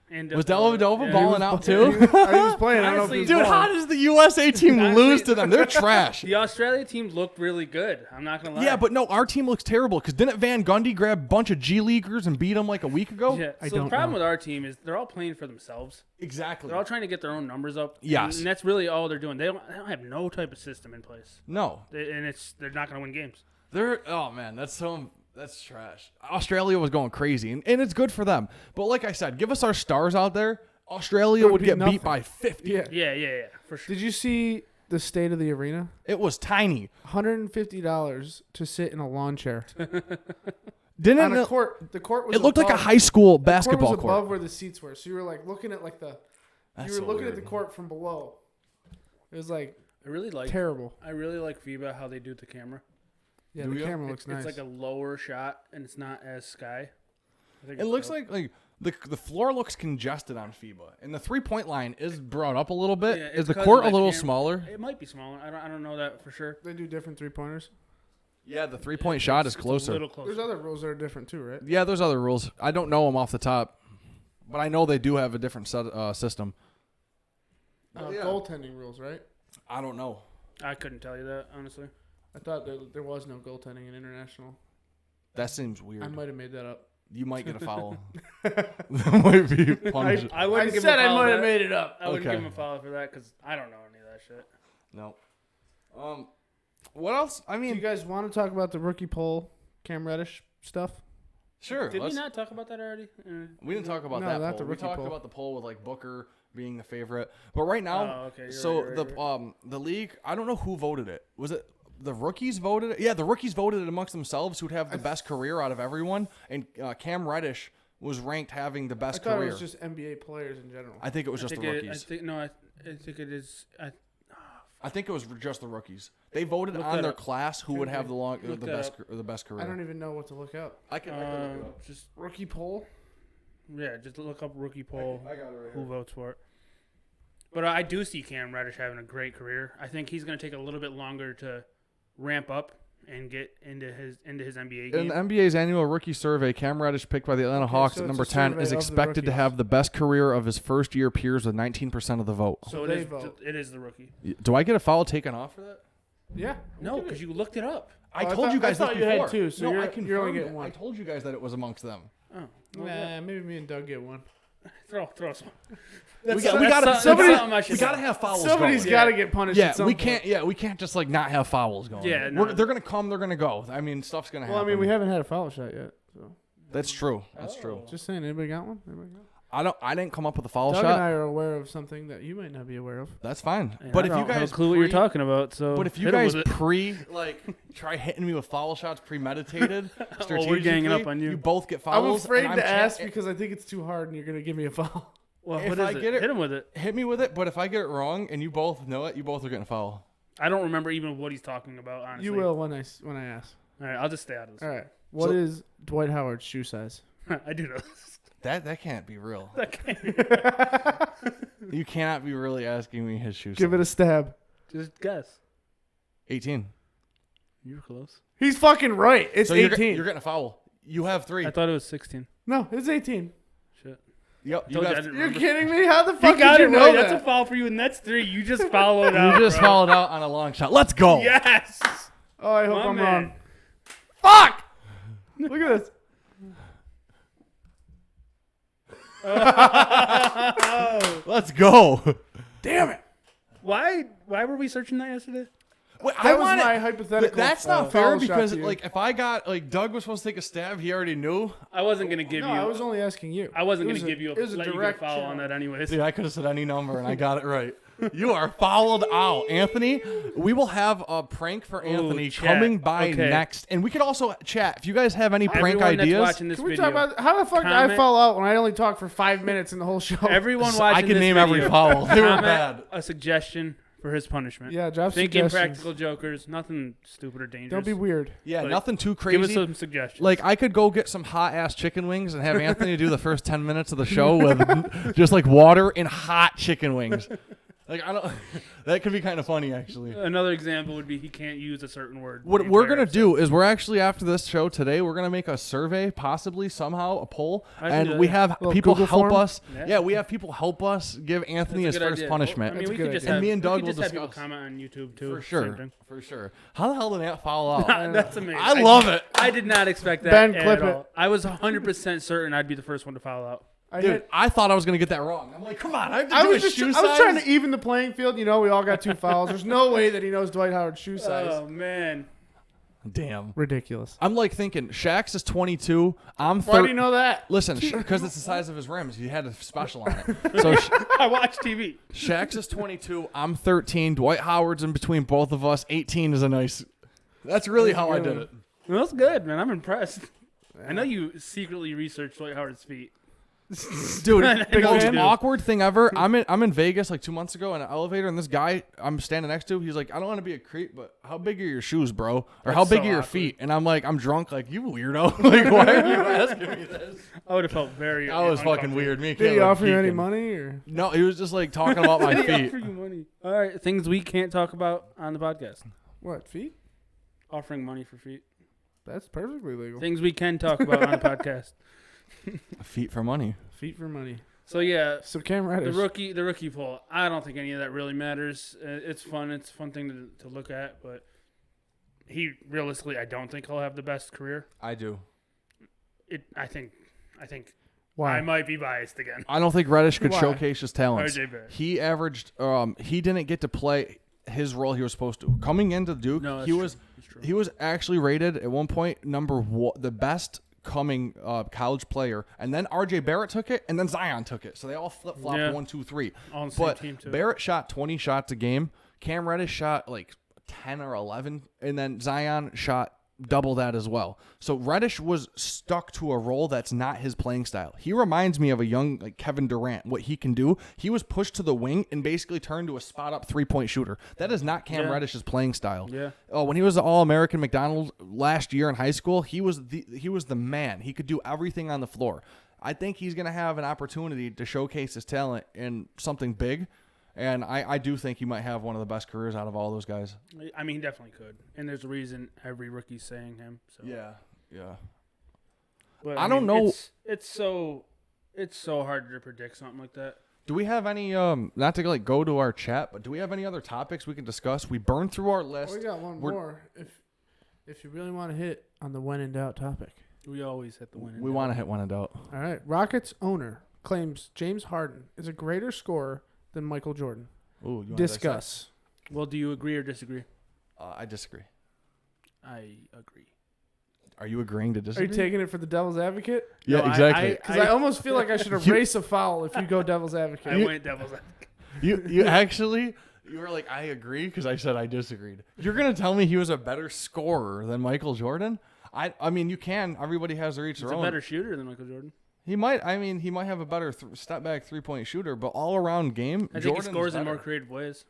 And Was Dellavedova balling out He too? was playing. I don't know if Honestly, he was Dude, balling. how does the USA team Honestly- lose to them? They're trash. The Australia team looked really good. I'm not gonna lie. Yeah, but no, our team looks terrible because didn't Van Gundy grab a bunch of G Leaguers and beat them like a week ago? yeah. I So the don't problem know. with our team is they're all playing for themselves. Exactly. They're all trying to get their own numbers up. Yes. and that's really all they're doing. They don't have no type of system in place, No, and they're not gonna win games. oh man, that's trash. Australia was going crazy, and it's good for them. But like I said, give us our stars out there. Australia It would would be get nothing. beat by 50. Yeah. Yeah, for sure. Did you see the state of the arena? It was tiny. $150 to sit in a lawn chair Didn't on a it? court. The court was It looked like a above- high school the basketball court was above court. where the seats were. So you were like looking at like the That's you were so looking at weird. the court from below. It was like I really like terrible. FIBA how they do the camera. Yeah, Do the ya? camera looks nice. It's like a lower shot, and it's not as sky. I think It it's looks dope. like the floor looks congested on FIBA, and the 3-point line is brought up a little bit. Yeah, Is it's the 'cause court of a that little camera. smaller? It might be smaller. I don't know that for sure. They do different 3-pointers. Yeah, the 3-point shot is It's a closer. little closer. There's other rules that are different too, right? Yeah, there's other rules. I don't know them off the top, but I know they do have a different system. Yeah. Goaltending rules, right? I don't know. I couldn't tell you that honestly. I thought there was no goaltending in international. That seems weird. I might have made that up. You might get a foul. That might be punished. I I wouldn't give said him a I foul might for have that. made it up. I wouldn't Okay. give him a foul for that because I don't know any of that shit. No. What else? I Do you mean, guys want to talk about the rookie poll, Cam Reddish stuff? sure. Did we let's- not talk about that already? We didn't talk about No, that not poll. the We rookie talked poll. about the poll with like Booker, being the favorite. But right now, Oh, okay, you're so right, the league, I don't know who voted it. Was it the rookies voted it? Yeah, the rookies voted it amongst themselves who'd have the best career out of everyone, and Cam Reddish was ranked having the I best thought career. it was just NBA players in general. I think it was just the rookies. I think it is. I think it was just the rookies. They voted Look on that their up. class who would have the Look that best career. I don't even know what to look up. I can look it up. Just Rookie poll. yeah, just look up rookie poll. I got it right Who here. votes for it? But I do see Cam Reddish having a great career. I think he's going to take a little bit longer to ramp up and get into his NBA In game. the NBA's annual rookie survey, Cam Reddish, picked by the Atlanta Hawks so at it's number a 10, survey is of the expected to rookies. have the best career of his first-year peers with 19% of the vote. So they it is. vote. It is the rookie. Do I get a foul taken off for that? Yeah. No, because you looked it up. I Oh, I told thought- you guys I thought this you had before. two, so no, you're- I confirmed you're only it. getting one. I told you guys that it was amongst them. Oh, well, yeah. Nah, maybe me and Doug get one. Throw some. We That's gotta something I should we gotta say. have fouls. Somebody's going. got to get punished. Yeah, at some we point. can't. Yeah, we can't just like not have fouls going. Yeah, no. They're gonna come. They're gonna go. I mean, stuff's gonna Well, I happen. mean, we haven't had a foul shot yet. So That's true. That's true. just saying, anybody got one? Anybody got one? I didn't come up with a foul Doug shot. and I are aware of something that you might not be aware of. That's fine. And But I if you don't have guys a clue what you're pre- talking about, so But if you hit 'em guys with it. try hitting me with foul shots premeditated, we're ganging up strategically, on you. You both get I'm fouls. afraid and I'm to ask cha- because I think it's too hard, and you're gonna give me a foul. well, if what I is get it- Hit him with it. hit me with it. But if I get it wrong and you both know it, you both are getting a foul. I don't remember even what he's talking about. Honestly, You will when I ask. All right, I'll just stay out of this. All right. What is Dwight Howard's shoe size? I do know this. That can't be real. Okay. You cannot be really asking me his shoe Give size. it a stab. Just guess. 18. You were close. He's fucking right. It's So 18. you're getting a foul. You have 3. I thought it was 16. No, it's 18. Shit. Yep. Told you I have, didn't You're remember. kidding me? How the You fuck got did it you know right. that? That's a foul for you, and that's 3. You just followed out. you just bro. fouled out on a long shot. Let's go. Yes. Oh, I hope My I'm man. wrong. Fuck! Look at this. Let's go. Damn it. Why were we searching that yesterday? Wait, That was my hypothetical. That's not foul fair shot because to you. like if I got like Doug was supposed to take a stab, he already knew. I wasn't gonna give No, you. I was only asking you. I wasn't It gonna was give you it was a let you get a direct foul on channel. that anyways. Dude, I could have said any number and I got it right. You are fouled out, Anthony. We will have a prank for Anthony chat. coming by Okay. next, and we could also chat if you guys have any prank Everyone ideas. that's watching this Can we video, talk about how the fuck did I Comment- fall out when I only talked for 5 minutes in the whole show? everyone I watching can this name video, every foul. They were comment bad. a suggestion for his punishment. Yeah, drop Thinking suggestions. practical jokers, nothing stupid or dangerous. Don't be weird. Yeah, Like, nothing too Give us crazy. some suggestions. Like I could go get some hot ass chicken wings and have Anthony do the first 10 minutes of the show with just like water and hot chicken wings. Like I don't. That could be kind of funny actually. another example would be he can't use a certain word. What the we're entire gonna episode. do is we're actually after this show today we're gonna make a survey, possibly somehow a poll, I can do and we that. have Little people Google help form? us. Yeah. Yeah, we have people help us give Anthony That's his a good first idea. punishment. I mean, That's we a could good just idea. have, And me and Doug we could will just have people discuss. comment on YouTube too. For Same sure, thing. for sure. How the hell did that fall out? That's amazing. I love it. I did not expect that Ben, at clip it. all. I was 100% certain I'd be the first one to foul out. I, Dude, hit, I thought I was gonna get that wrong. I'm like, come on, I have to I do was a just shoe I was size? trying to even the playing field. You know, we all got 2 fouls. There's no way that he knows Dwight Howard's shoe size. Oh man. Damn. Ridiculous. I'm like thinking, Shaq's is 22. I'm Why do 30. you know that? Listen, because it's the size of his rims. He had a special on it. So I watch TV. Shaq's is 22. I'm 13. Dwight Howard's in between both of us. 18 is a nice. That's really how I did it. Well, that's good, man. I'm impressed. I know you secretly researched Dwight Howard's feet. Dude, Big the most fan. awkward thing ever. I'm in Vegas like 2 months ago in an elevator, and this guy I'm standing next to, he's like, I don't want to be a creep, but how big are your shoes, bro? Or That's how big so are your awkward. feet? And I'm like, I'm drunk. Like, you weirdo. Like, why are you asking me this? I would have felt very. That was fucking uncomfortable. weird. Me and Did he Caleb offer you any geeking. money or? No, he was just like talking about my Did he feet. offer you money? All right, things we can't talk about on the podcast. What, feet? Offering money for feet. That's perfectly legal. Things we can talk about on the podcast. Feet for money. Feet for money. So yeah, So Cam the Reddish. rookie poll. I don't think any of that really matters. It's fun. It's a fun thing to look at. But he realistically, I don't think he'll have the best career. I do. I think Why? I might be biased again. I don't think Reddish could Why? showcase his talents. RJ Barrett. He averaged. He didn't get to play his role he was supposed to. Coming into Duke, No, that's he true. was That's true. he was actually rated at one point the best coming college player, and then R.J. Barrett took it, and then Zion took it. So they all flip-flopped Yeah. 1, 2, 3. All on the same But team, too. Barrett shot 20 shots a game. Cam Reddish shot like 10 or 11, and then Zion shot double that as well. So Reddish was stuck to a role that's not his playing style. He reminds me of a young like Kevin Durant, what he can do. He was pushed to the wing and basically turned to a spot-up three-point shooter. That is not Cam Yeah. Reddish's playing style. Yeah. Oh, when he was the All-American McDonald's last year in high school, he was the man. He could do everything on the floor. I think he's going to have an opportunity to showcase his talent in something big. And I do think he might have one of the best careers out of all those guys. I mean, he definitely could. And there's a reason every rookie's saying him. So. Yeah. But, I don't know. It's so hard to predict something like that. Do we have any, not to like go to our chat, but do we have any other topics we can discuss? We burned through our list. We got one more. If you really want to hit on the when in doubt topic. We always hit the win. We want to hit one in doubt. All right. Rockets owner claims James Harden is a greater scorer than Michael Jordan. Ooh, you wanna Discuss. Well, do you agree or disagree? dissect? I disagree. I agree. Are you agreeing to Are disagree? you taking it for the devil's advocate? Yeah, No, exactly. Because I almost feel like I should erase a foul if you go devil's advocate. I went devil's advocate. You actually, you were like, I agree because I said I disagreed. You're going to tell me he was a better scorer than Michael Jordan? I mean, you can. Everybody has their each He's their a own. better shooter than Michael Jordan. He might have a better step back 3-point shooter, but all around game, I think Jordan's he scores in better. more creative ways.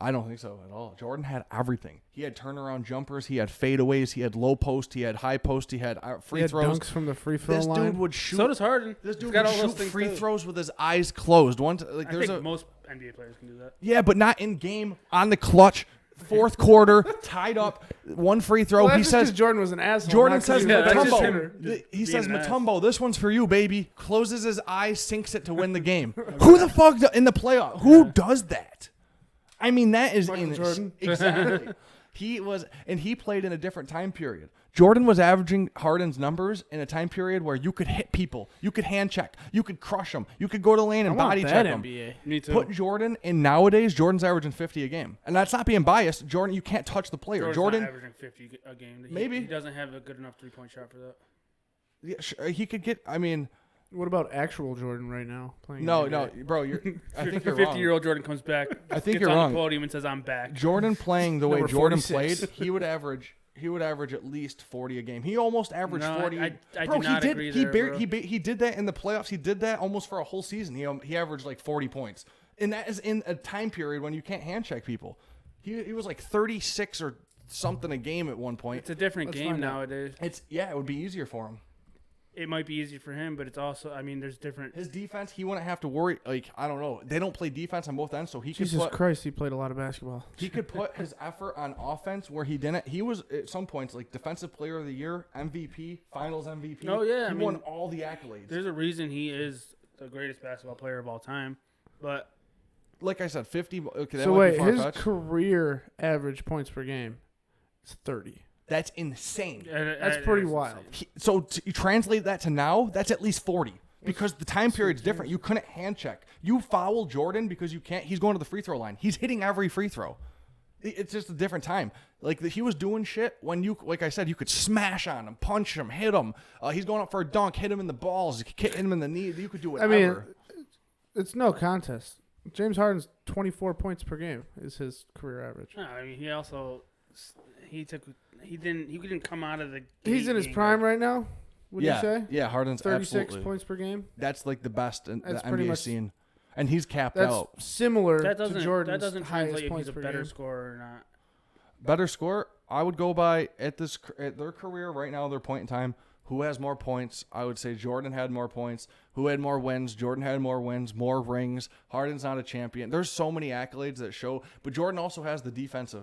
I don't think so at all. Jordan had everything. He had turnaround jumpers. He had fadeaways. He had low post. He had high post. He had free He had throws. dunks from the free throw This line. dude would shoot. So does Harden. This dude He's got would all those shoot things free too. throws with his eyes closed. I I think most NBA players can do that. Yeah, but not in game, on the clutch, fourth quarter, tied up, one free throw. Well, he that's just 'cause says, Jordan was an asshole. Jordan not 'cause says, he was a that's just dumb him. hitter. he says, an ass. Mutombo, this one's for you, baby. Closes his eyes, sinks it to win the game. Who the fuck in the playoff? Who does that? I mean, that is Michael Jordan. Exactly. He played in a different time period. Jordan was averaging Harden's numbers in a time period where you could hit people, you could hand check, you could crush them, you could go to lane and I want body that check them. NBA. Me too. Put Jordan in nowadays. Jordan's averaging 50 a game, and that's not being biased. Jordan, you can't touch the player. Jordan's Jordan, not averaging 50 a game. Maybe. He doesn't have a good enough 3-point shot for that. yeah, he could get. I mean, What about actual Jordan right now playing? no, in the no, NBA? bro. I think you're 50-year-old Jordan comes back. I think gets you're on wrong. the podium and says, "I'm back." Jordan playing the way Number Jordan 46. played, he would average at least 40 a game. He almost averaged No, 40. I bro, do not he did. agree He there, bro. he did that in the playoffs. He did that almost for a whole season. He averaged like 40 points, and that is in a time period when you can't hand check people. He was like 36 or something a game at one point. It's a different Let's game find out. nowadays. It would be easier for him. It might be easy for him, but it's also, I mean, there's different. His defense, he wouldn't have to worry. Like, I don't know. They don't play defense on both ends, so he Jesus could put Christ, he played a lot of basketball. he could put his effort on offense where he didn't. He was at some points like defensive player of the year, MVP, Finals MVP. Oh, yeah, he I won mean, all the accolades. There's a reason he is the greatest basketball player of all time. But Like I said, 50. Okay, that So might wait, be his far-fetched. career average points per game is 30. That's insane. That's pretty wild. So you translate that to now, that's at least 40. Because the time period's different. You couldn't hand check. You foul Jordan because you can't. He's going to the free throw line. He's hitting every free throw. It's just a different time. Like he was doing shit when you, like I said, you could smash on him, punch him, hit him. He's going up for a dunk, hit him in the balls, hit him in the knee. You could do I whatever. mean, it's no contest. James Harden's 24 points per game is his career average. No, I mean, he also he didn't come out of the. He's in his prime right now. Would you say? Yeah, Harden's 36 absolutely. points per game. That's like the best in That's the pretty NBA much- scene. And he's capped That's out. similar That to doesn't Jordan's that doesn't highest translate if points he's a per better game. scorer or not. Better score, I would go by at their career right now, their point in time. Who has more points? I would say Jordan had more points. Who had more wins? Jordan had more wins, more rings. Harden's not a champion. There's so many accolades that show, but Jordan also has the defense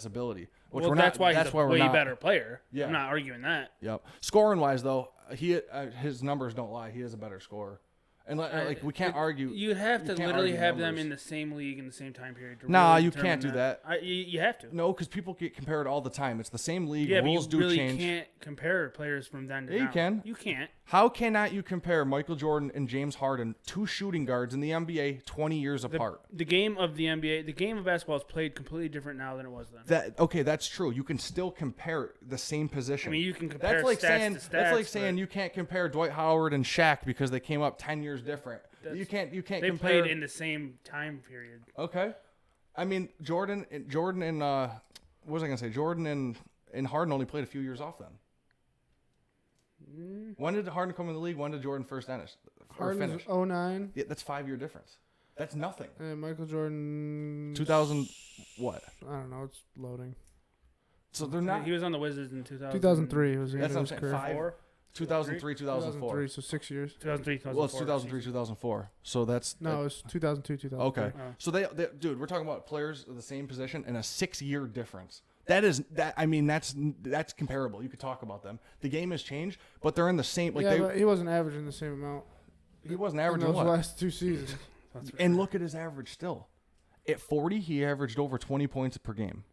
ability. Which Well, we're that's not, why that's he's a why we're way not, better player. Yeah. I'm not arguing that. Yep. Scoring wise though, his numbers don't lie. He is a better scorer. And like we can't argue. You have to you can't literally argue have them numbers. in the same league in the same time period. To Nah, really you determine can't do that. You have to. No, because people get compared all the time. It's the same league. Yeah, Rules but do you really change. can't compare players from then to Yeah, now. you can. You can't. How cannot you compare Michael Jordan and James Harden, two shooting guards in the NBA, 20 years apart? The game of the NBA, the game of basketball is played completely different now than it was then. That's true. You can still compare the same position. I mean, you can compare That's like stats saying to stats. that's like saying but you can't compare Dwight Howard and Shaq because they came up 10 years different. You can't they compare. played in the same time period. Okay, I mean Jordan and what was I gonna say? Jordan and Harden only played a few years off then. When did Harden come in the league? When did Jordan first finish? Harden's 09, Yeah, that's 5-year difference. That's nothing. and Michael Jordan. 2000 what? I don't know. It's loading. So they're not. He was on the Wizards in 2003 was the That's end what of I'm his saying. career. 2003, 2004. 2003, so 6 years. 2003, 2004. Well, it's 2003, 2004. So that's No, it was 2002, 2003. okay. So they, dude, we're talking about players of the same position and a 6-year difference. I mean, that's comparable. You could talk about them. The game has changed, but they're in the same. Like yeah, but he wasn't averaging the same amount he wasn't in averaging those what? last 2 seasons. And look at his average still. At 40, he averaged over 20 points per game.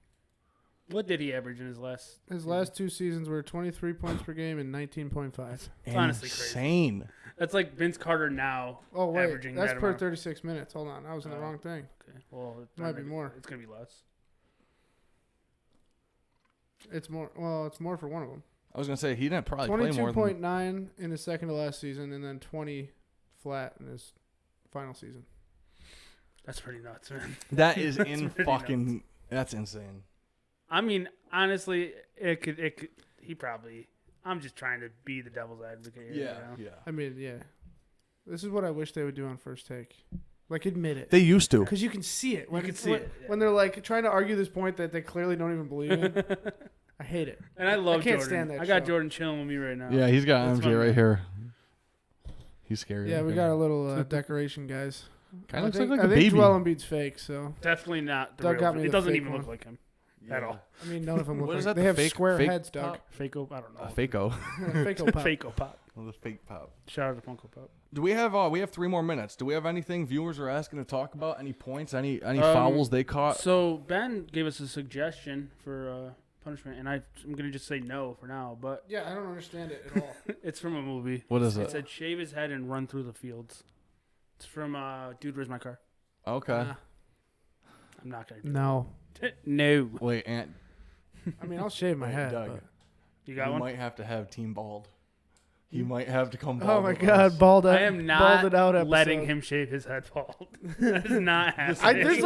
What did he average in his last? His last 2 seasons were 23 points per game and 19.5. It's honestly crazy. Insane. That's like Vince Carter now. Oh wait, averaging that's that per amount. 36 minutes. Hold on, I was in the wrong thing. Okay. Well, It might be more. It's gonna be less. It's more. Well, it's more for one of them. I was gonna say he didn't probably play more than 22.9 in his second to last season, and then 20 flat in his final season. That's pretty nuts, man. that is That's in pretty fucking. That's insane. I mean, honestly, it could. He probably. I'm just trying to be the devil's advocate here. You know? I mean, yeah. This is what I wish they would do on First Take. Like, admit it. They used to. Because you can see it. When can it's- see when, it, yeah. when they're like trying to argue this point that they clearly don't even believe in. I hate it. And I love I can't Jordan. stand that I got show. Jordan chilling with me right now. Yeah, he's got That's MJ fun, right man. here. He's scary. Yeah, we looking. got a little decoration, guys. Kind I of looks think, like I a think baby. Joel Embiid's fake, so. Definitely not the Doug real. got me It the doesn't fake even one. look like him Yeah. at all. I mean, none of them look What like is that, they the have fake- square fake heads, Doug. pop? Fakeo, I don't know. Fakeo. Fakeo pop. Fakeo pop. The fake pop. Shout out to Funko Pop. Do we have 3 more minutes? Do we have anything viewers are asking to talk about? Any points? Any fouls they caught? So Ben gave us a suggestion for punishment, and I'm gonna just say no for now. But Yeah, I don't understand it at all. it's from a movie. What is It it? said shave his head and run through the fields. It's from Dude, Where's My Car? Okay. Nah. I'm not gonna do No. it. No. Wait, Aunt. I mean, I'll shave my Wait, head. Doug. But. You got You one? might have to have Team Bald. He might have to come bald. Oh my with God, us. bald out. I am not balded out episode. letting him shave his head bald. That is not happening. There's Listen,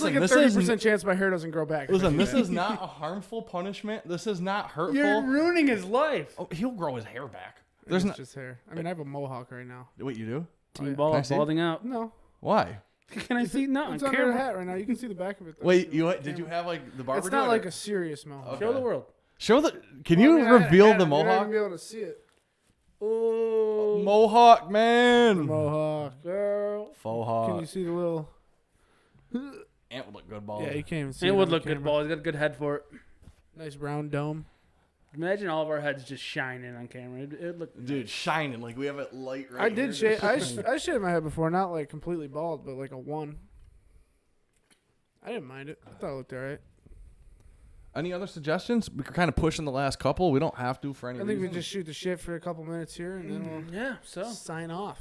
like a this 30% chance my hair doesn't grow back. Listen, this is not a harmful punishment. This is not hurtful. You're ruining his life. Oh, he'll grow his hair back. There's It's not. just hair. I mean, I have a mohawk right now. Wait, you do? Team yeah. ball Can I see? balding out. No, Why? Can I see? No, on it's under the camera. hat right now. You can see the back of it. Though. Wait, Camera. did you have like the barber? It's do not it, like or- a serious mohawk. Okay. Show the world. Show the. Can Well, you I mean, I had a reveal hat the on. You're not mohawk? gonna be able to see it. Oh, Mohawk man. Mohawk. girl. Faux Can hawk. you see the little? Ant would look good bald. Yeah, you can't even see It it would on the look good, camera. ball. He's got a good head for it. Nice round dome. Imagine all of our heads just shining on camera. It'd look Dude, nice. shining like we have it light right I here. did shave. I shaved my head before, not like completely bald, but like a 1. I didn't mind it. I thought it looked alright. Any other suggestions? We could kind of push in the last couple. We don't have to for any I think we reason. just shoot the shit for a couple minutes here, and then Yeah. So we'll sign off.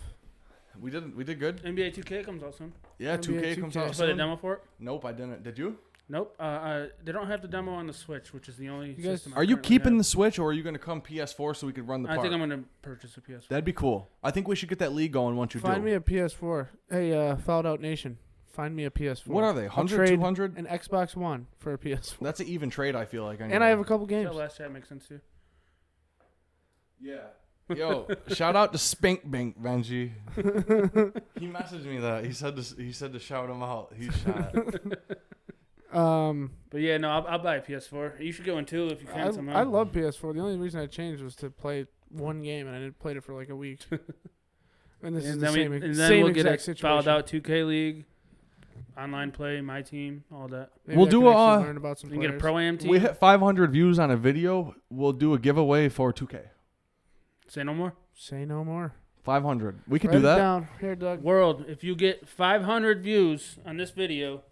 We did good. NBA 2K comes out soon. Yeah, NBA 2K comes 2K. out Did you play the soon. demo for it? Nope, I didn't. Did you? Nope. They don't have the demo on the Switch, which is the only You guys- system. I Are you currently keeping have. the Switch, or are you going to come PS4 so we could run the I part? think I'm gonna purchase a PS4. That'd be cool. I think we should get that league going once you Find do. me a PS4. Hey, Fouled Out Nation. Find me a PS4. What are they? I'll 100, trade 200? an Xbox One for a PS4. That's an even trade, I feel like. And I have a couple games. That last chat makes sense too. Yeah. Yo, shout out to Spink Bink, Benji. He messaged me that. He said to shout him out. He's shot. But yeah, no, I'll buy a PS4. You should go in too if you can somehow. I love PS4. The only reason I changed was to play one game, and I didn't play it for like a week. And this is And the then, same, and then same we'll get exact a situation. fouled out 2K league, online play, my team, all that. Maybe We'll I do can a, actually learn about some We can get a players. pro am team. We hit 500 views on a video. We'll do a giveaway for 2K. Say no more. Say no more. 500. We could Write do that. it down. Here, Doug. World, if you get 500 views on this video,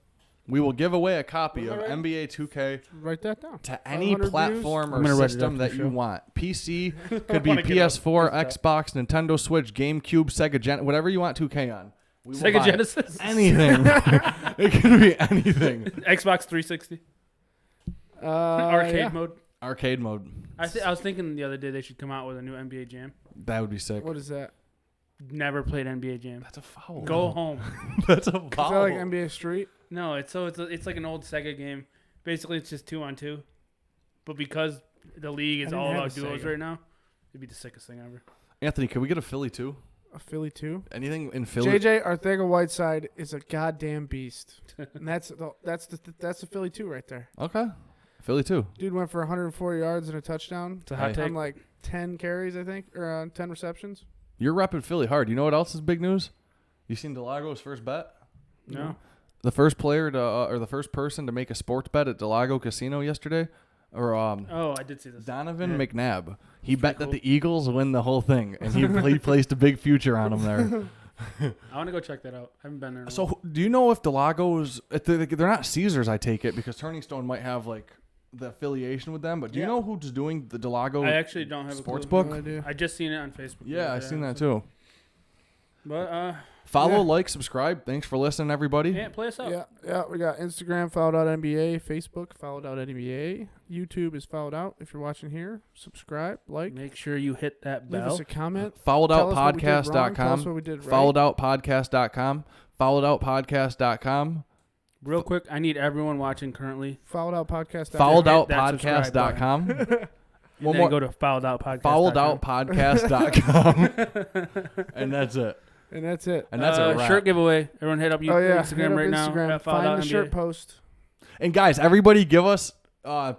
We will give away a copy of Alright. NBA 2K Write that down. to any 500 platform I'm or gonna write it system down for that the you show. want. PC could be wanna get up. PS4, Please Xbox, Nintendo Switch, GameCube, Sega Gen, whatever you want 2K on. We will Sega buy it. Genesis, Anything. It could be anything. Xbox 360, arcade Yeah. mode. Arcade mode. I was thinking the other day they should come out with a new NBA Jam. That would be sick. What is that? Never played NBA Jam. That's a foul. Go home. That's a Is that foul. like NBA Street? No, it's like an old Sega game. Basically, it's just 2-on-2. But because the league is I didn't all have about a duos Sega. right now, it'd be the sickest thing ever. Anthony, can we get a Philly too? A Philly too. Anything in Philly? JJ Arthega-Whiteside is a goddamn beast, and that's the Philly two right there. Okay. Philly too. Dude went for 104 yards and a touchdown. It's a hot Hey. take. On like 10 carries, I think, or 10 receptions. You're repping Philly hard. You know what else is big news? You seen Delago's first bet? No. The first player to, or the first person to make a sports bet at Delago Casino yesterday, or Oh, I did see this. Donovan Yeah. McNabb. He bet pretty that the Eagles win the whole thing, and he placed a big future on them there. I want to go check that out. I haven't been there. In a while. So, do you know if Delago's? They're not Caesars, I take it, because Turning Stone might have like the affiliation with them. But do you Yeah. know who's doing the Delago? I actually don't have sports a clue. book? No idea. I just seen it on Facebook. the Yeah, other I've day, seen that so- too. But Follow, Yeah. like, subscribe. Thanks for listening, everybody. yeah, play us out. Yeah. We got Instagram fouled out NBA, Facebook fouled out NBA, YouTube is fouled out. If you're watching here, subscribe, like, Make sure you hit that leave us bell. a comment. Fouled Tell out us what we did wrong, Tell us podcast.com. what we did right. Fouled out podcast.com. Fouled out podcast.com. Real quick, I need everyone watching currently. Fouled out podcast. Fouled out that subscribe podcast.com. And One then more. go to fouled out podcast. Fouled out podcast.com. And that's it. And that's it. And that's a wrap. shirt giveaway. Everyone hit up Oh yeah, Instagram hit up right Instagram. now. At Fouled Find Out the NBA. shirt post. And guys, everybody give us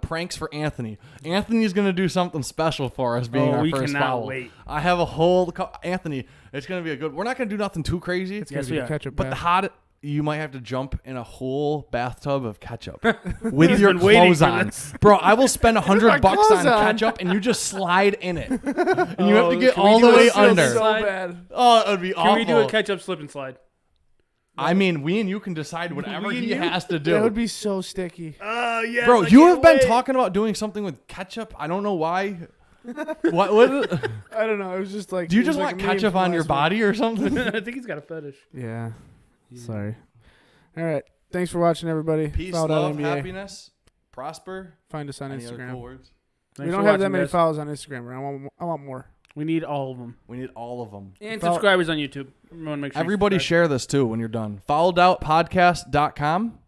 pranks for Anthony. Anthony's going to do something special for us being Oh, our we first cannot foul. wait. I have a whole... Anthony, it's going to be a good... We're not going to do nothing too crazy. It's Yes, gonna we be are. ketchup But the bath. hot... You might have to jump in a whole bathtub of ketchup with He's your been waiting clothes for on. this. Bro, I will spend my $100 clothes on on. ketchup and you just slide in it. And you have to Oh, get can we all do the a way slip and under. So slide? bad. Oh, it would be awful. Can we do a ketchup slip and slide? I mean, we and you can decide whatever We and he you? has to do. That would be so sticky. Oh yeah. Bro, you have been talking about doing something with ketchup. I don't know why. What I don't know. It was just like. do you it was just like want a meme ketchup from on your last week. body or something? I think he's got a fetish. Yeah. Sorry. All right. Thanks for watching, everybody. Peace, Fouled Out love, NBA. happiness, prosper. Find us on Any other Instagram. cool words? We Thanks don't for have that watching, many guys. follows on Instagram. But I want more. We need all of them. We need all of them. And Follow- subscribers on YouTube. Everyone make sure you Everybody subscribe. share this too when you're done. Fouledoutpodcast.com.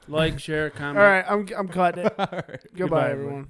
Like, share, comment. All right. I'm cutting it. Goodbye, Goodbye, everyone. everyone.